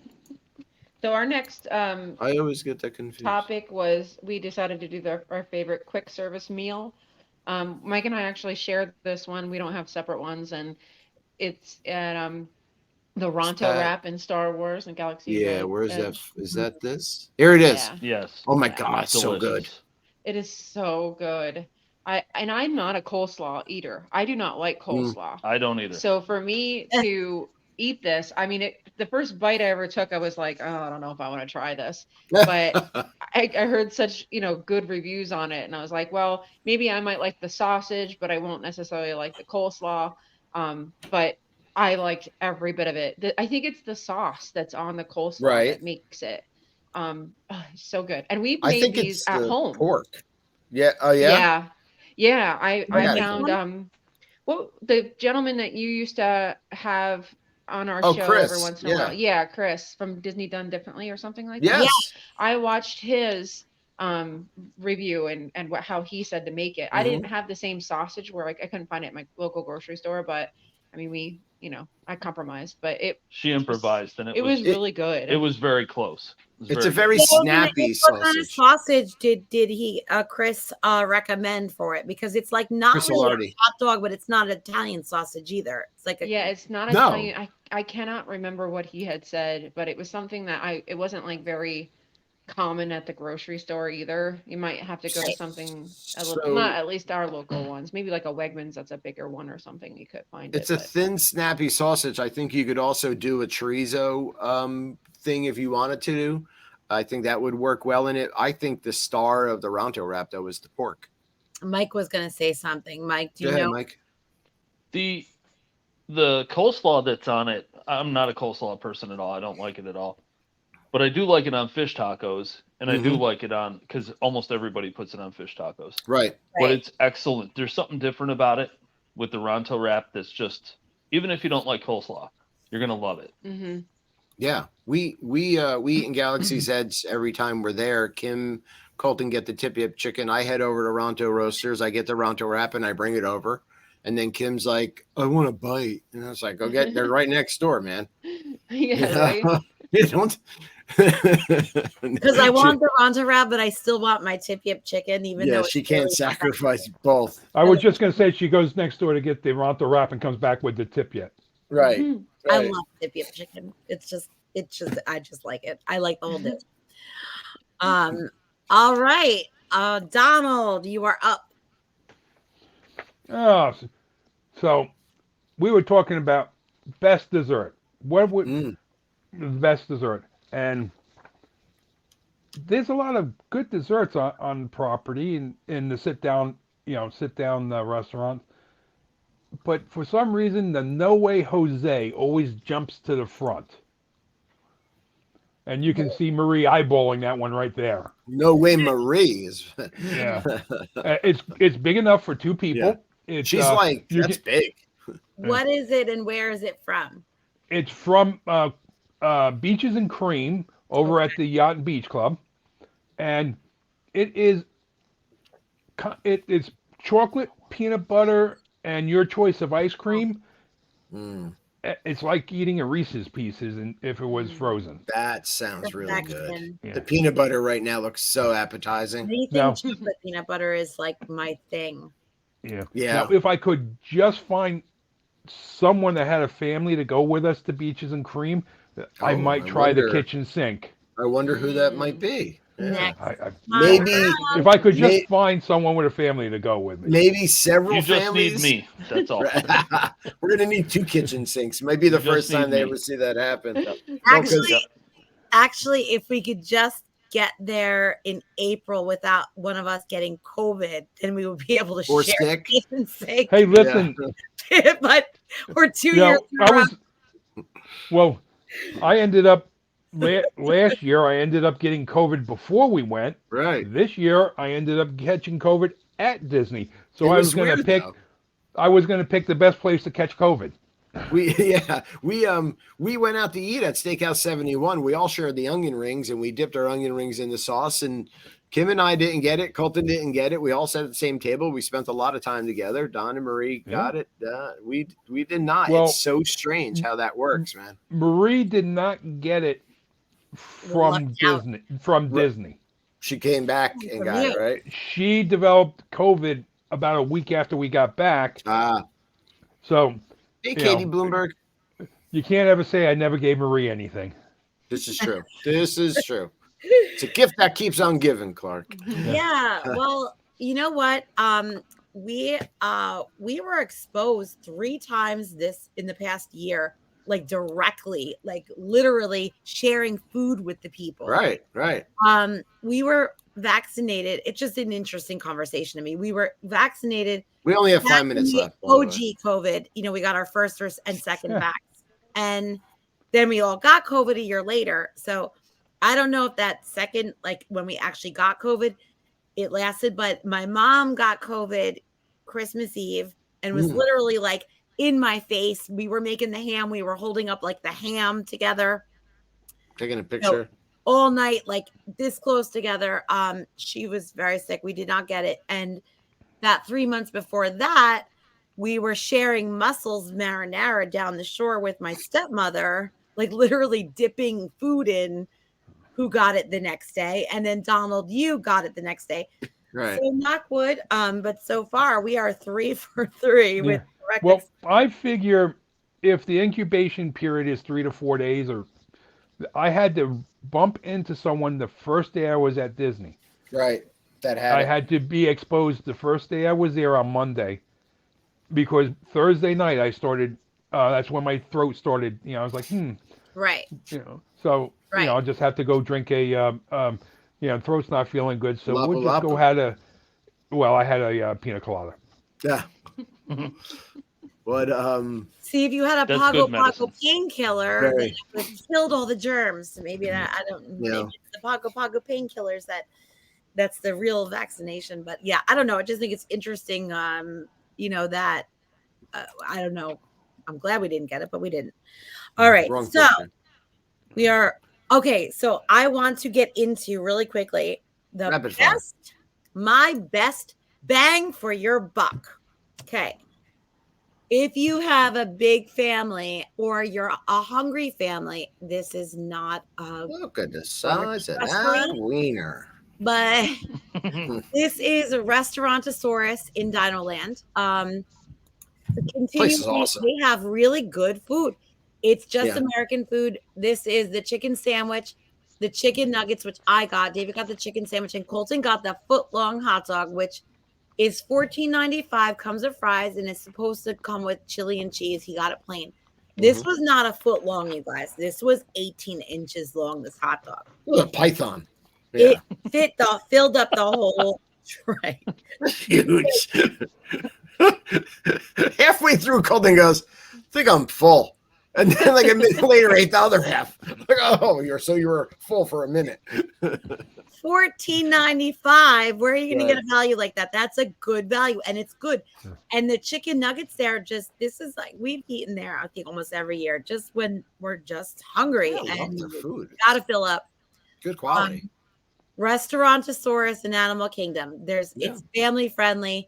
So our next I always get that confused. topic was we decided to do our favorite quick service meal. Mike and I actually shared this one. We don't have separate ones, and it's at the Ronto wrap in Star Wars and Galaxy. Yeah, where is that? Is that this? Here it is. Yeah. Yes. Oh my God, so good. It is so good. I'm not a coleslaw eater. I do not like coleslaw. I don't either. So for me to eat this, I mean, the first bite I ever took, I was like, oh, I don't know if I want to try this. But I heard such, good reviews on it. And I was like, well, maybe I might like the sausage, but I won't necessarily like the coleslaw. But I liked every bit of it. I think it's the sauce that's on the coleslaw that makes it so good. And we've made these at home. Pork. Yeah. Oh yeah. Yeah. I found the gentleman that you used to have on our show Chris. Every once in a while. Yeah, Chris from Disney Done Differently or something like that. Yes. I watched his review and how he said to make it. I didn't have the same sausage where I couldn't find it at my local grocery store, but I mean I compromised, but she improvised and it was really good. It was very close. It's a very snappy sausage. What kind of sausage did he Chris recommend for it? Because it's like not really a hot dog, but it's not an Italian sausage either. It's like it's not Italian. I cannot remember what he had said, but it was something that it wasn't like very common at the grocery store either. You might have to go to something not at least our local ones, maybe like a Wegmans that's a bigger one or something. You could find it's a thin, snappy sausage. I think you could also do a chorizo thing if you wanted to. I think that would work well in it. I think the star of the Ronto wrap though is the pork. Mike was going to say something. Mike, do you know? Go ahead, Mike. The coleslaw that's on it, I'm not a coleslaw person at all. I don't like it at all. But I do like it on fish tacos, and I do like it on, because almost everybody puts it on fish tacos. Right. But it's excellent. There's something different about it with the Ronto wrap that's just, even if you don't like coleslaw, you're going to love it. Mm-hmm. Yeah. We eat in Galaxy's Edge every time we're there. Kim, Colton get the tip-yip chicken. I head over to Ronto Roasters. I get the Ronto wrap, and I bring it over. And then Kim's like, I want a bite. And I was like, they're right next door, man. Yeah, right? You don't. Because I want the Ronto wrap, but I still want my tip-yip chicken, even though she can't sacrifice both. I was just going to say she goes next door to get the Ronto wrap and comes back with the tip-yip. Right. Mm-hmm. I love tip-yip chicken. It's just I just like it. I like the whole dish. All right. Donald, you are up. Oh, so we were talking about best dessert. What would the best dessert? And there's a lot of good desserts on property in the sit down restaurants. But for some reason, the No Way Jose always jumps to the front. And you can see Marie eyeballing that one right there. No Way Marie is. Yeah. It's big enough for two people. Yeah. She's that's big. What is it and where is it from? It's from Beaches and Cream over at the Yacht and Beach Club. And it's chocolate, peanut butter, and your choice of ice cream. It's like eating a Reese's Pieces if it was frozen. That sounds really good. Yeah. The peanut butter right now looks so appetizing. Anything chocolate peanut butter is like my thing. Yeah. Yeah. Now, if I could just find someone that had a family to go with us to Beaches and Cream, I might try the kitchen sink. I wonder who that might be. next Maybe If I could just find someone with a family to go with me. maybe several You just families. need me. That's all. We're gonna need 2 kitchen sinks. Might be the You first just need time they me. ever see that happen. Actually, if we could just get there in April without one of us getting COVID, then we would be able to Or share sick. kitchen sink. Hey, listen. But or 2 You know, years. I ended up last year. I ended up getting COVID before we went. Right. This year, I ended up catching COVID at Disney. So It I was was going to weird, pick. though. I was going to pick the best place to catch COVID. We went out to eat at Steakhouse 71. We all shared the onion rings, and we dipped our onion rings in the sauce. And Kim and I didn't get it. Colton didn't get it. We all sat at the same table. We spent a lot of time together. Don and Marie got it. We did not. Well, it's so strange how that works, man. Marie did not get it from Disney. Disney, she came back and got it, right? She developed COVID about a week after we got back. So. Hey, Katie Bloomberg. You can't ever say I never gave Marie anything. This is true. This is true. It's a gift that keeps on giving, Clark. Yeah. Well, you know what? We were exposed 3 times this in the past year, like directly, like literally sharing food with the people. Right. We were vaccinated. It's just an interesting conversation to me. We were vaccinated. We only have 5 minutes left. OG COVID. We got our first and second vax. And then we all got COVID a year later. So I don't know if that second, like when we actually got COVID, it lasted. But my mom got COVID Christmas Eve and was literally like in my face. We were making the ham. We were holding up like the ham together. Taking a picture. All night, like this close together. She was very sick. We did not get it. And that 3 months before that, we were sharing mussels marinara down the shore with my stepmother, like literally dipping food in, who got it the next day. And then Donald, you got it the next day. Right. So knock wood. But so far we are 3 for 3 with correct. Well, I figure if the incubation period is 3 to 4 days, or I had to bump into someone the first day I was at Disney. Right. I had to be exposed the first day I was there on Monday, because Thursday night I started. That's when my throat started. I was like, Right. So I just have to go drink a. Throat's not feeling good, so we'll just go had a. Well, I had a pina colada. Yeah. But see, if you had a Pago painkiller, that would have killed all the germs. Maybe I don't. Maybe it's the Pago painkillers that's the real vaccination. But yeah, I don't know. I just think it's interesting. That I don't know. I'm glad we didn't get it, but we didn't. All right, so we are okay. So I want to get into really quickly my best bang for your buck. Okay. If you have a big family or you're a hungry family, this is not a look at the size of that wiener. But this is a Restaurantosaurus in Dinoland. Place is awesome. They have really good food. It's just American food. This is the chicken sandwich, the chicken nuggets, which I got. David got the chicken sandwich, and Colton got the foot-long hot dog, which is $14.95, comes with fries, and it's supposed to come with chili and cheese. He got it plain. This was not a foot long, you guys. This was 18 inches long, this hot dog. A python. Yeah. It filled up the whole tray. Huge. Halfway through, Colton goes, I think I'm full. And then like a minute later, ate the other half. Like, oh, you were full for a minute. $14.95. Where are you going to get a value like that? That's a good value, and it's good. And the chicken nuggets there, this is like we've eaten there, I think, almost every year, just when we're just hungry and food. Got to fill up. Good quality. Restaurantosaurus in Animal Kingdom. It's family friendly,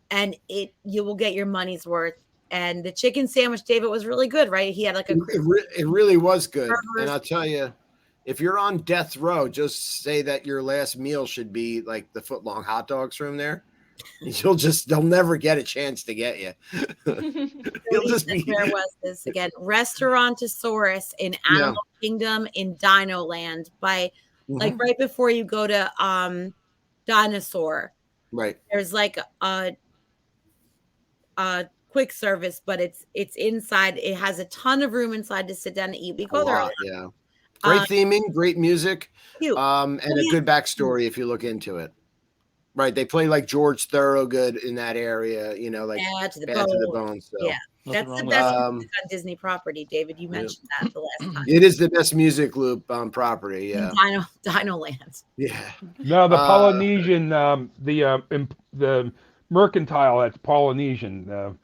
and you will get your money's worth. And the chicken sandwich, David, was really good, right? He had like it really was good. And I'll tell you, if you're on death row, just say that your last meal should be like the foot-long hot dogs from there. They'll never get a chance to get you. You'll just be. Where was this again? Restaurantosaurus in Animal Kingdom in Dinoland by like right before you go to Dinosaur. Right. There's like a quick service, but it's inside. It has a ton of room inside to sit down and eat. We go there a lot. Yeah. Great theming, great music, Cute. and a good backstory if you look into it. Right, they play like George Thorogood in that area, you know, like Bad to the Bad bone. to the Bone. So. Yeah, Nothing that's wrong the with best that. music on Disney property, David. You mentioned that the last time. It is the best music loop on property. Yeah, Dino Land. yeah. No, the Polynesian, the mercantile that's Polynesian.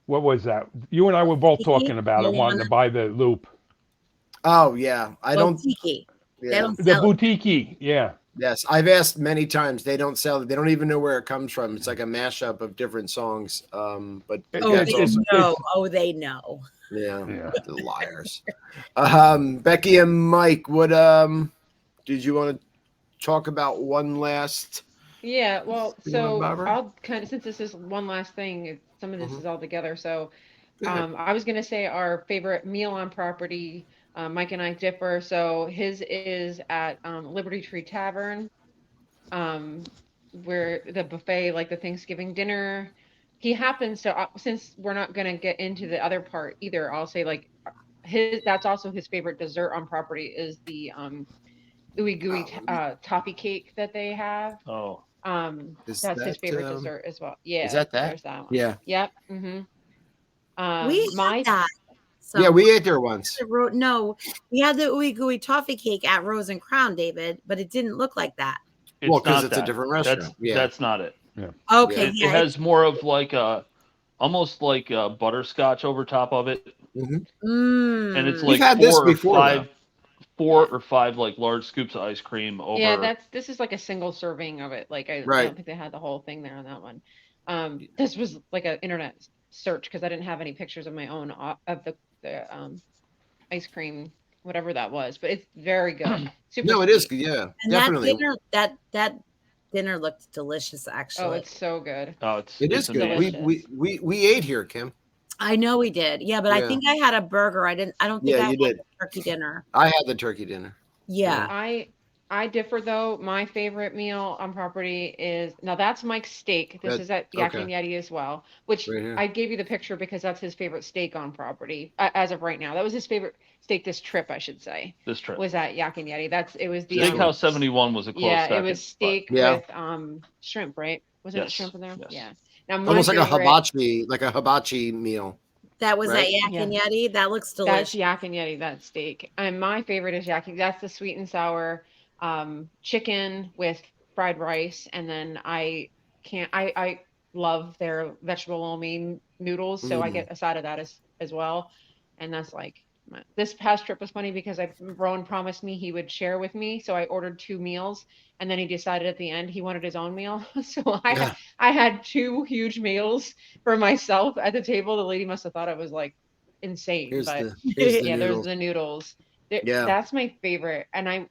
What was that? You and I were both talking about it, wanting to buy the loop. Oh yeah, I don't. Tiki. Yeah. They don't The sell it. boutique, yeah. Yes, I've asked many times. They don't sell it. They don't even know where it comes from. It's like a mashup of different songs. But Oh, that's they also, know. Oh, they know. yeah, the liars. Becky and Mike, what did you want to talk about one last? Yeah, well, You want so Barbara? I'll kind of, since this is one last thing, some of this is all together. So Go ahead. I was going to say our favorite meal on property. Mike and I differ. So his is at Liberty Tree Tavern, where the buffet, like the Thanksgiving dinner. He happens to, since we're not going to get into the other part either, I'll say like that's also his favorite dessert on property is the ooey gooey toffee cake that they have. Oh, Is That's his that, favorite dessert as well. Yeah, is that? there's that one. Yeah. Yep. Mm-hmm. We My had that. Yeah, we ate there once. No, we had the ooey gooey toffee cake at Rose and Crown, David, but it didn't look like that. Well, 'cause not it's a that. different restaurant. Yeah. That's not it. Okay, It has more of like almost like a butterscotch over top of it, and it's We've like had this before, four or five like large scoops of ice cream over. Yeah, this is like a single serving of it. Like I don't think they had the whole thing there on that one. This was like an internet search because I didn't have any pictures of my own of the ice cream, whatever that was, but it's very good. Super No, it is. sweet. Yeah, and definitely. that dinner looked delicious. Actually, Oh, it's so good. Oh, It is good. delicious. We ate here, Kim. I know we did. Yeah, but I think I had a burger. I don't think Yeah, I you had did. a turkey dinner. I had the turkey dinner. Yeah. I differ though. My favorite meal on property is now that's Mike's steak. This is at Yak and Yeti as well, which Right here. I gave you the picture because that's his favorite steak on property as of right now. That was his favorite steak this trip, I should say. This trip Was at Yak and Yeti. It was the Steakhouse 71 was a close second. it was steak Yeah. with shrimp, right? Wasn't it Yes, shrimp in there? yes. Yeah. Now my Almost like a favorite- hibachi meal. That was Right? at Yak and Yeti. That looks That's delicious. Yak and Yeti, that steak. And my favorite is Yak. That's the sweet and sour chicken with fried rice. And then I love their vegetable lo mein noodles. So I get a side of that as well. And that's like, this past trip was funny because Rowan promised me he would share with me. So I ordered 2 meals and then he decided at the end he wanted his own meal. So I had 2 huge meals for myself at the table. The lady must have thought I was like insane. Here's but the yeah, noodles. there's the noodles. Yeah. That's my favorite. And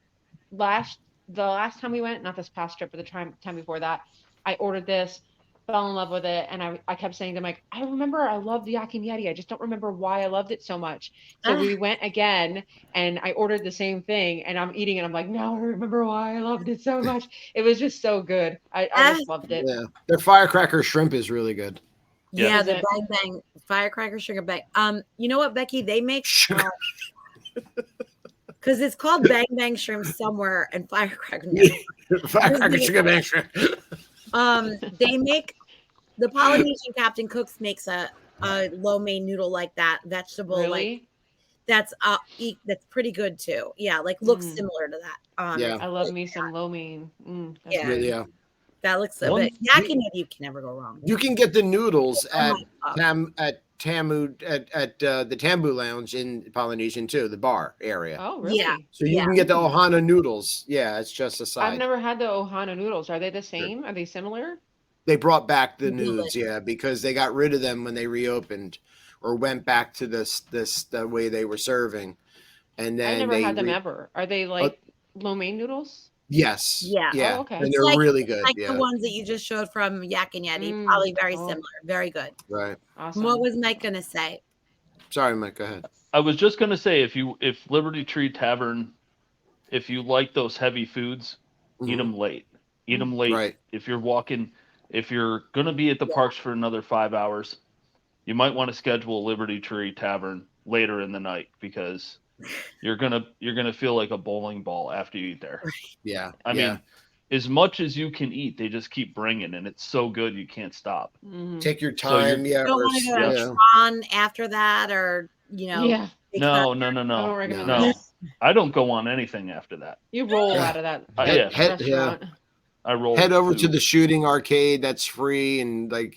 the last time we went, not this past trip, but the time before that, I ordered this, fell in love with it, and I kept saying to Mike, I remember I loved the Yak and Yeti. I just don't remember why I loved it so much. So we went again, and I ordered the same thing, and I'm eating it. I'm like, now I remember why I loved it so much. It was just so good. I just loved it. Yeah, their firecracker shrimp is really good. Yeah, Is the it? bang bang firecracker sugar bang. You know what, Becky? They make because it's called bang bang shrimp somewhere and firecracker. Firecracker sugar bang shrimp. They make the Polynesian Captain Cooks makes a lo mein noodle like that, vegetable Really? that's pretty good too. Yeah, like looks similar to that. Yeah. I love me some lo mein. That's Yeah. good. Yeah. That looks so good. Yak and Yeti, you can never go wrong. You can get the noodles at Oh the Tambu Lounge in Polynesian too, the bar area. Oh, really? Yeah. So you can get the Ohana noodles. Yeah, it's just a side. I've never had the Ohana noodles. Are they the same? Are they similar? They brought back the Delicious. nudes, yeah, because they got rid of them when they reopened, or went back to the way they were serving, and then I've never had them ever. Are they like lo mein noodles? Yes, Yeah. yeah, Oh, okay. and It's they're like- really good. Like Yeah, the ones that you just showed from Yak and Yeti, probably very Oh. similar. Very good. right. Awesome. What was Mike gonna say? Sorry, Mike. Go ahead. I was just gonna say if Liberty Tree Tavern if you like those heavy foods, eat them late. Eat them late. Right. If you're going to be at the parks for another 5 hours, you might want to schedule a Liberty Tree Tavern later in the night because you're gonna feel like a bowling ball after you eat there. Yeah. I mean, as much as you can eat, they just keep bringing, and it's so good you can't stop. Take your So time. You don't want to go to Tron after that, or Yeah. No. I don't recommend No. that. I don't go on anything after that. You roll out of that Head restaurant. I roll. Head over to food. the shooting arcade that's free, and like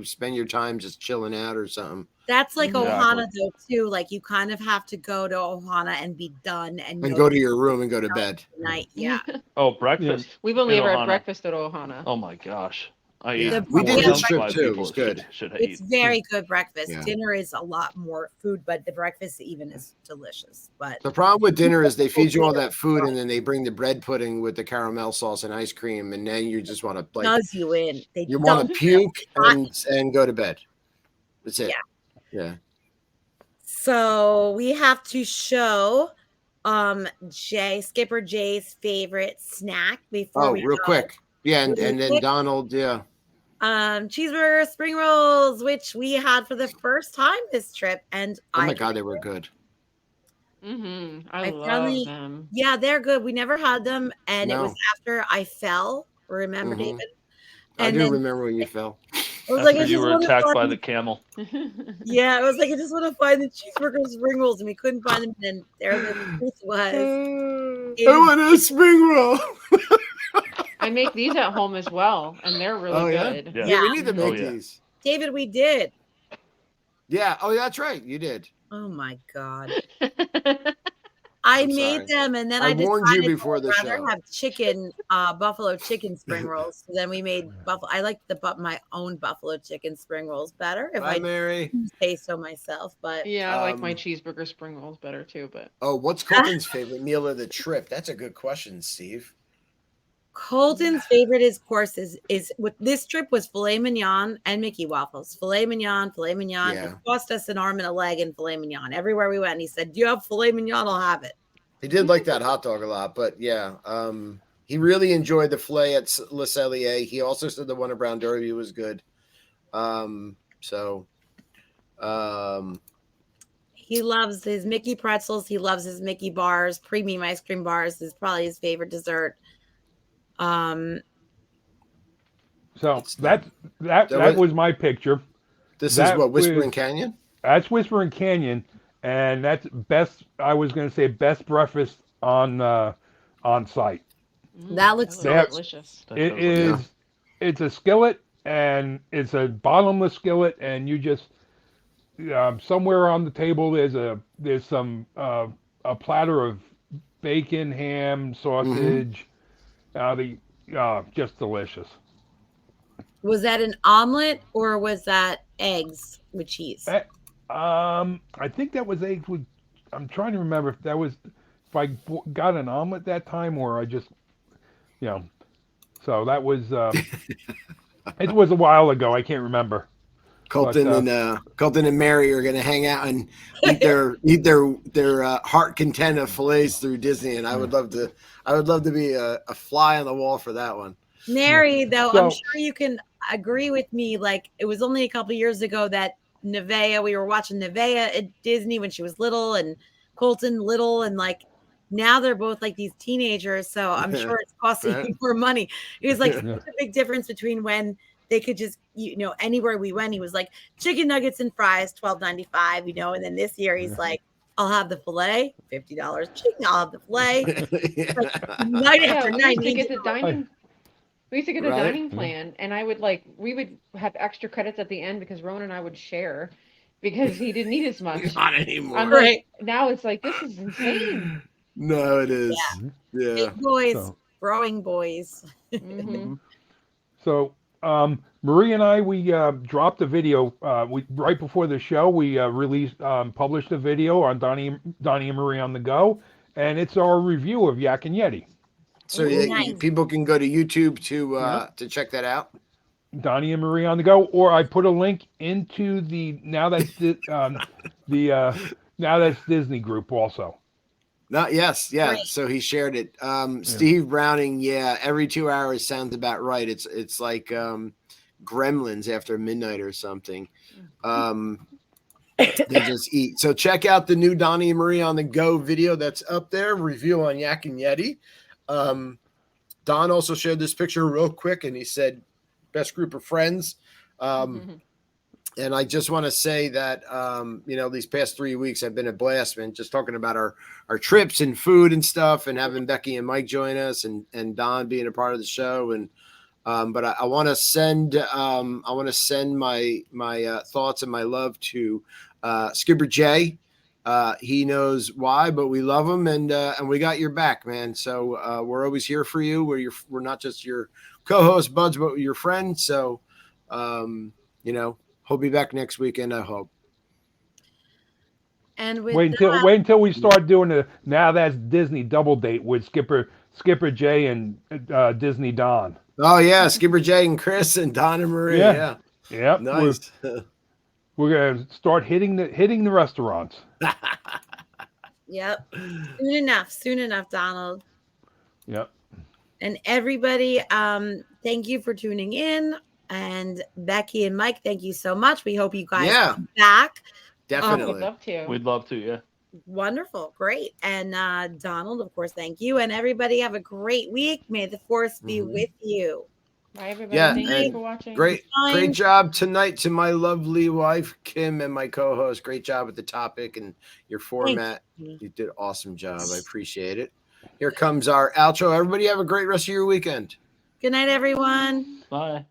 spend your time just chilling out or something. That's like Exactly. Ohana though too. Like you kind of have to go to Ohana and be done and go to your room and go to bed. Night. Yeah. Oh, breakfast. We've only in ever Ohana. had breakfast at Ohana. Oh my gosh. I Yeah. ate We did more this than trip, 5 too. It people was good. should It's eat. very good breakfast. Yeah. Dinner is a lot more food, but the breakfast even is delicious. But The problem with dinner is they feed you all that food and then they bring the bread pudding with the caramel sauce and ice cream, and then you just want to does you in. you want to puke and go to bed. That's it. Yeah. So we have to show Skipper Jay's favorite snack before we real go. quick. Yeah, and Really then quick? Donald, cheeseburger spring rolls, which we had for the first time this trip, and oh my god, they were good. I love finally- them. Yeah, they're good. We never had them, and it No. was after I fell. Remember, David? I And do then remember when you fell. I was After like, I you just were want to attacked by find the camel. yeah, I was like, I just want to find the cheeseburger spring rolls, and we couldn't find them. And then there the truth was. I want a spring roll. I make these at home as well, and they're really good. Yeah. Yeah, we need to Oh, make yeah. these. David, we did. Yeah. Oh, that's right. You did. Oh my god. I I'm made sorry. them, and then I I warned you decided before I'd the rather show. have chicken, buffalo chicken spring rolls. So then we made buffalo. I like my own buffalo chicken spring rolls better if Bye, I Mary. say so myself. But Yeah, I like my Um, cheeseburger spring rolls better too. But Oh, what's Colton's favorite meal of the trip? That's a good question, Steve. Colton's favorite, of course, is with this trip was filet mignon and Mickey waffles. Filet mignon. Yeah. It cost us an arm and a leg in filet mignon everywhere we went. He said, "Do you have filet mignon? I'll have it." He did like that hot dog a lot, but yeah, he really enjoyed the filet at Le Cellier. He also said the one at Brown Derby was good. He loves his Mickey pretzels. He loves his Mickey bars. Premium ice cream bars is probably his favorite dessert. So It's that was my picture. This is That what Whispering was- Canyon. That's Whispering Canyon, and that's best. I was going to say best breakfast on site. That looks that That- delicious. That It does look is. good. It's a skillet, and it's a bottomless skillet, and you just somewhere on the table there's some a platter of bacon, ham, sausage. Just delicious. Was that an omelet or was that eggs with cheese? I think that was eggs with. I'm trying to remember if I got an omelet that time or I just, So that was. It was a while ago. I can't remember. Colton and Mary are going to hang out and eat their heart content of fillets through Disney, and I would love to be a fly on the wall for that one. Mary, though, I'm So- sure you can agree with me. Like it was only a couple years ago that Nevaeh, we were watching Nevaeh at Disney when she was little, and Colton little, and like now they're both like these teenagers. So I'm sure it's costing Right. you more money. It was like Yeah. such a big difference between when they could just, anywhere we went, he was like chicken nuggets and fries, $12.95, and then this year he's like, I'll have the filet, $50 chicken, I'll have the filet. Night Yeah, after we night. used to get the he's- dining. We used to get a Right. dining plan, and we would have extra credits at the end because Rowan and I would share because he didn't need as much. Not anymore. I'm Right. like, now it's like this is insane. No, it is. Yeah. Big boys, So- growing boys. Mhm. So Marie and I, we dropped a video. Right before the show, we published a video on Donnie and Marie on the Go, and it's our review of Yak and Yeti. So Nice. people can go to YouTube Yeah. to check that out. Donnie and Marie on the Go, or I put a link into the now that's Disney group also. Not yes, yeah. Great. So he shared it. Steve Browning, yeah, every 2 hours sounds about right. It's like Gremlins after midnight or something. They just eat. So check out the new Donnie and Marie on the Go video that's up there. Review on Yak and Yeti. Don also shared this picture real quick, and he said, "Best group of friends." And I just want to say that, these past 3 weeks have been a blast, man. Just talking about our trips and food and stuff, and having Becky and Mike join us, and Don being a part of the show. And but I want to send my thoughts and my love to Skipper Jay. He knows why, but we love him, and we got your back, man. So we're always here for you. We're not just your co-host buds, but your friend. So he'll be back next weekend, I hope. And with wait until we start doing the Now That's Disney double date with Skipper Jay and Disney Don. Oh yeah, Skipper Jay and Chris and Don and Marie. Yeah. Yep. Nice. We're gonna start hitting the restaurants. Yep. Soon enough, Donald. Yep. And everybody, thank you for tuning in. And Becky and Mike, thank you so much. We hope you guys come back. Definitely. We'd love to. We'd love to, yeah. Wonderful. Great. And Donald, of course, thank you. And everybody have a great week. May the force be with you. Bye, everybody. Yeah, Thank you for watching. Great job tonight to my lovely wife, Kim, and my co-host. Great job with the topic and your format. You did an awesome job. I appreciate it. Here comes our outro. Everybody have a great rest of your weekend. Good night, everyone. Bye.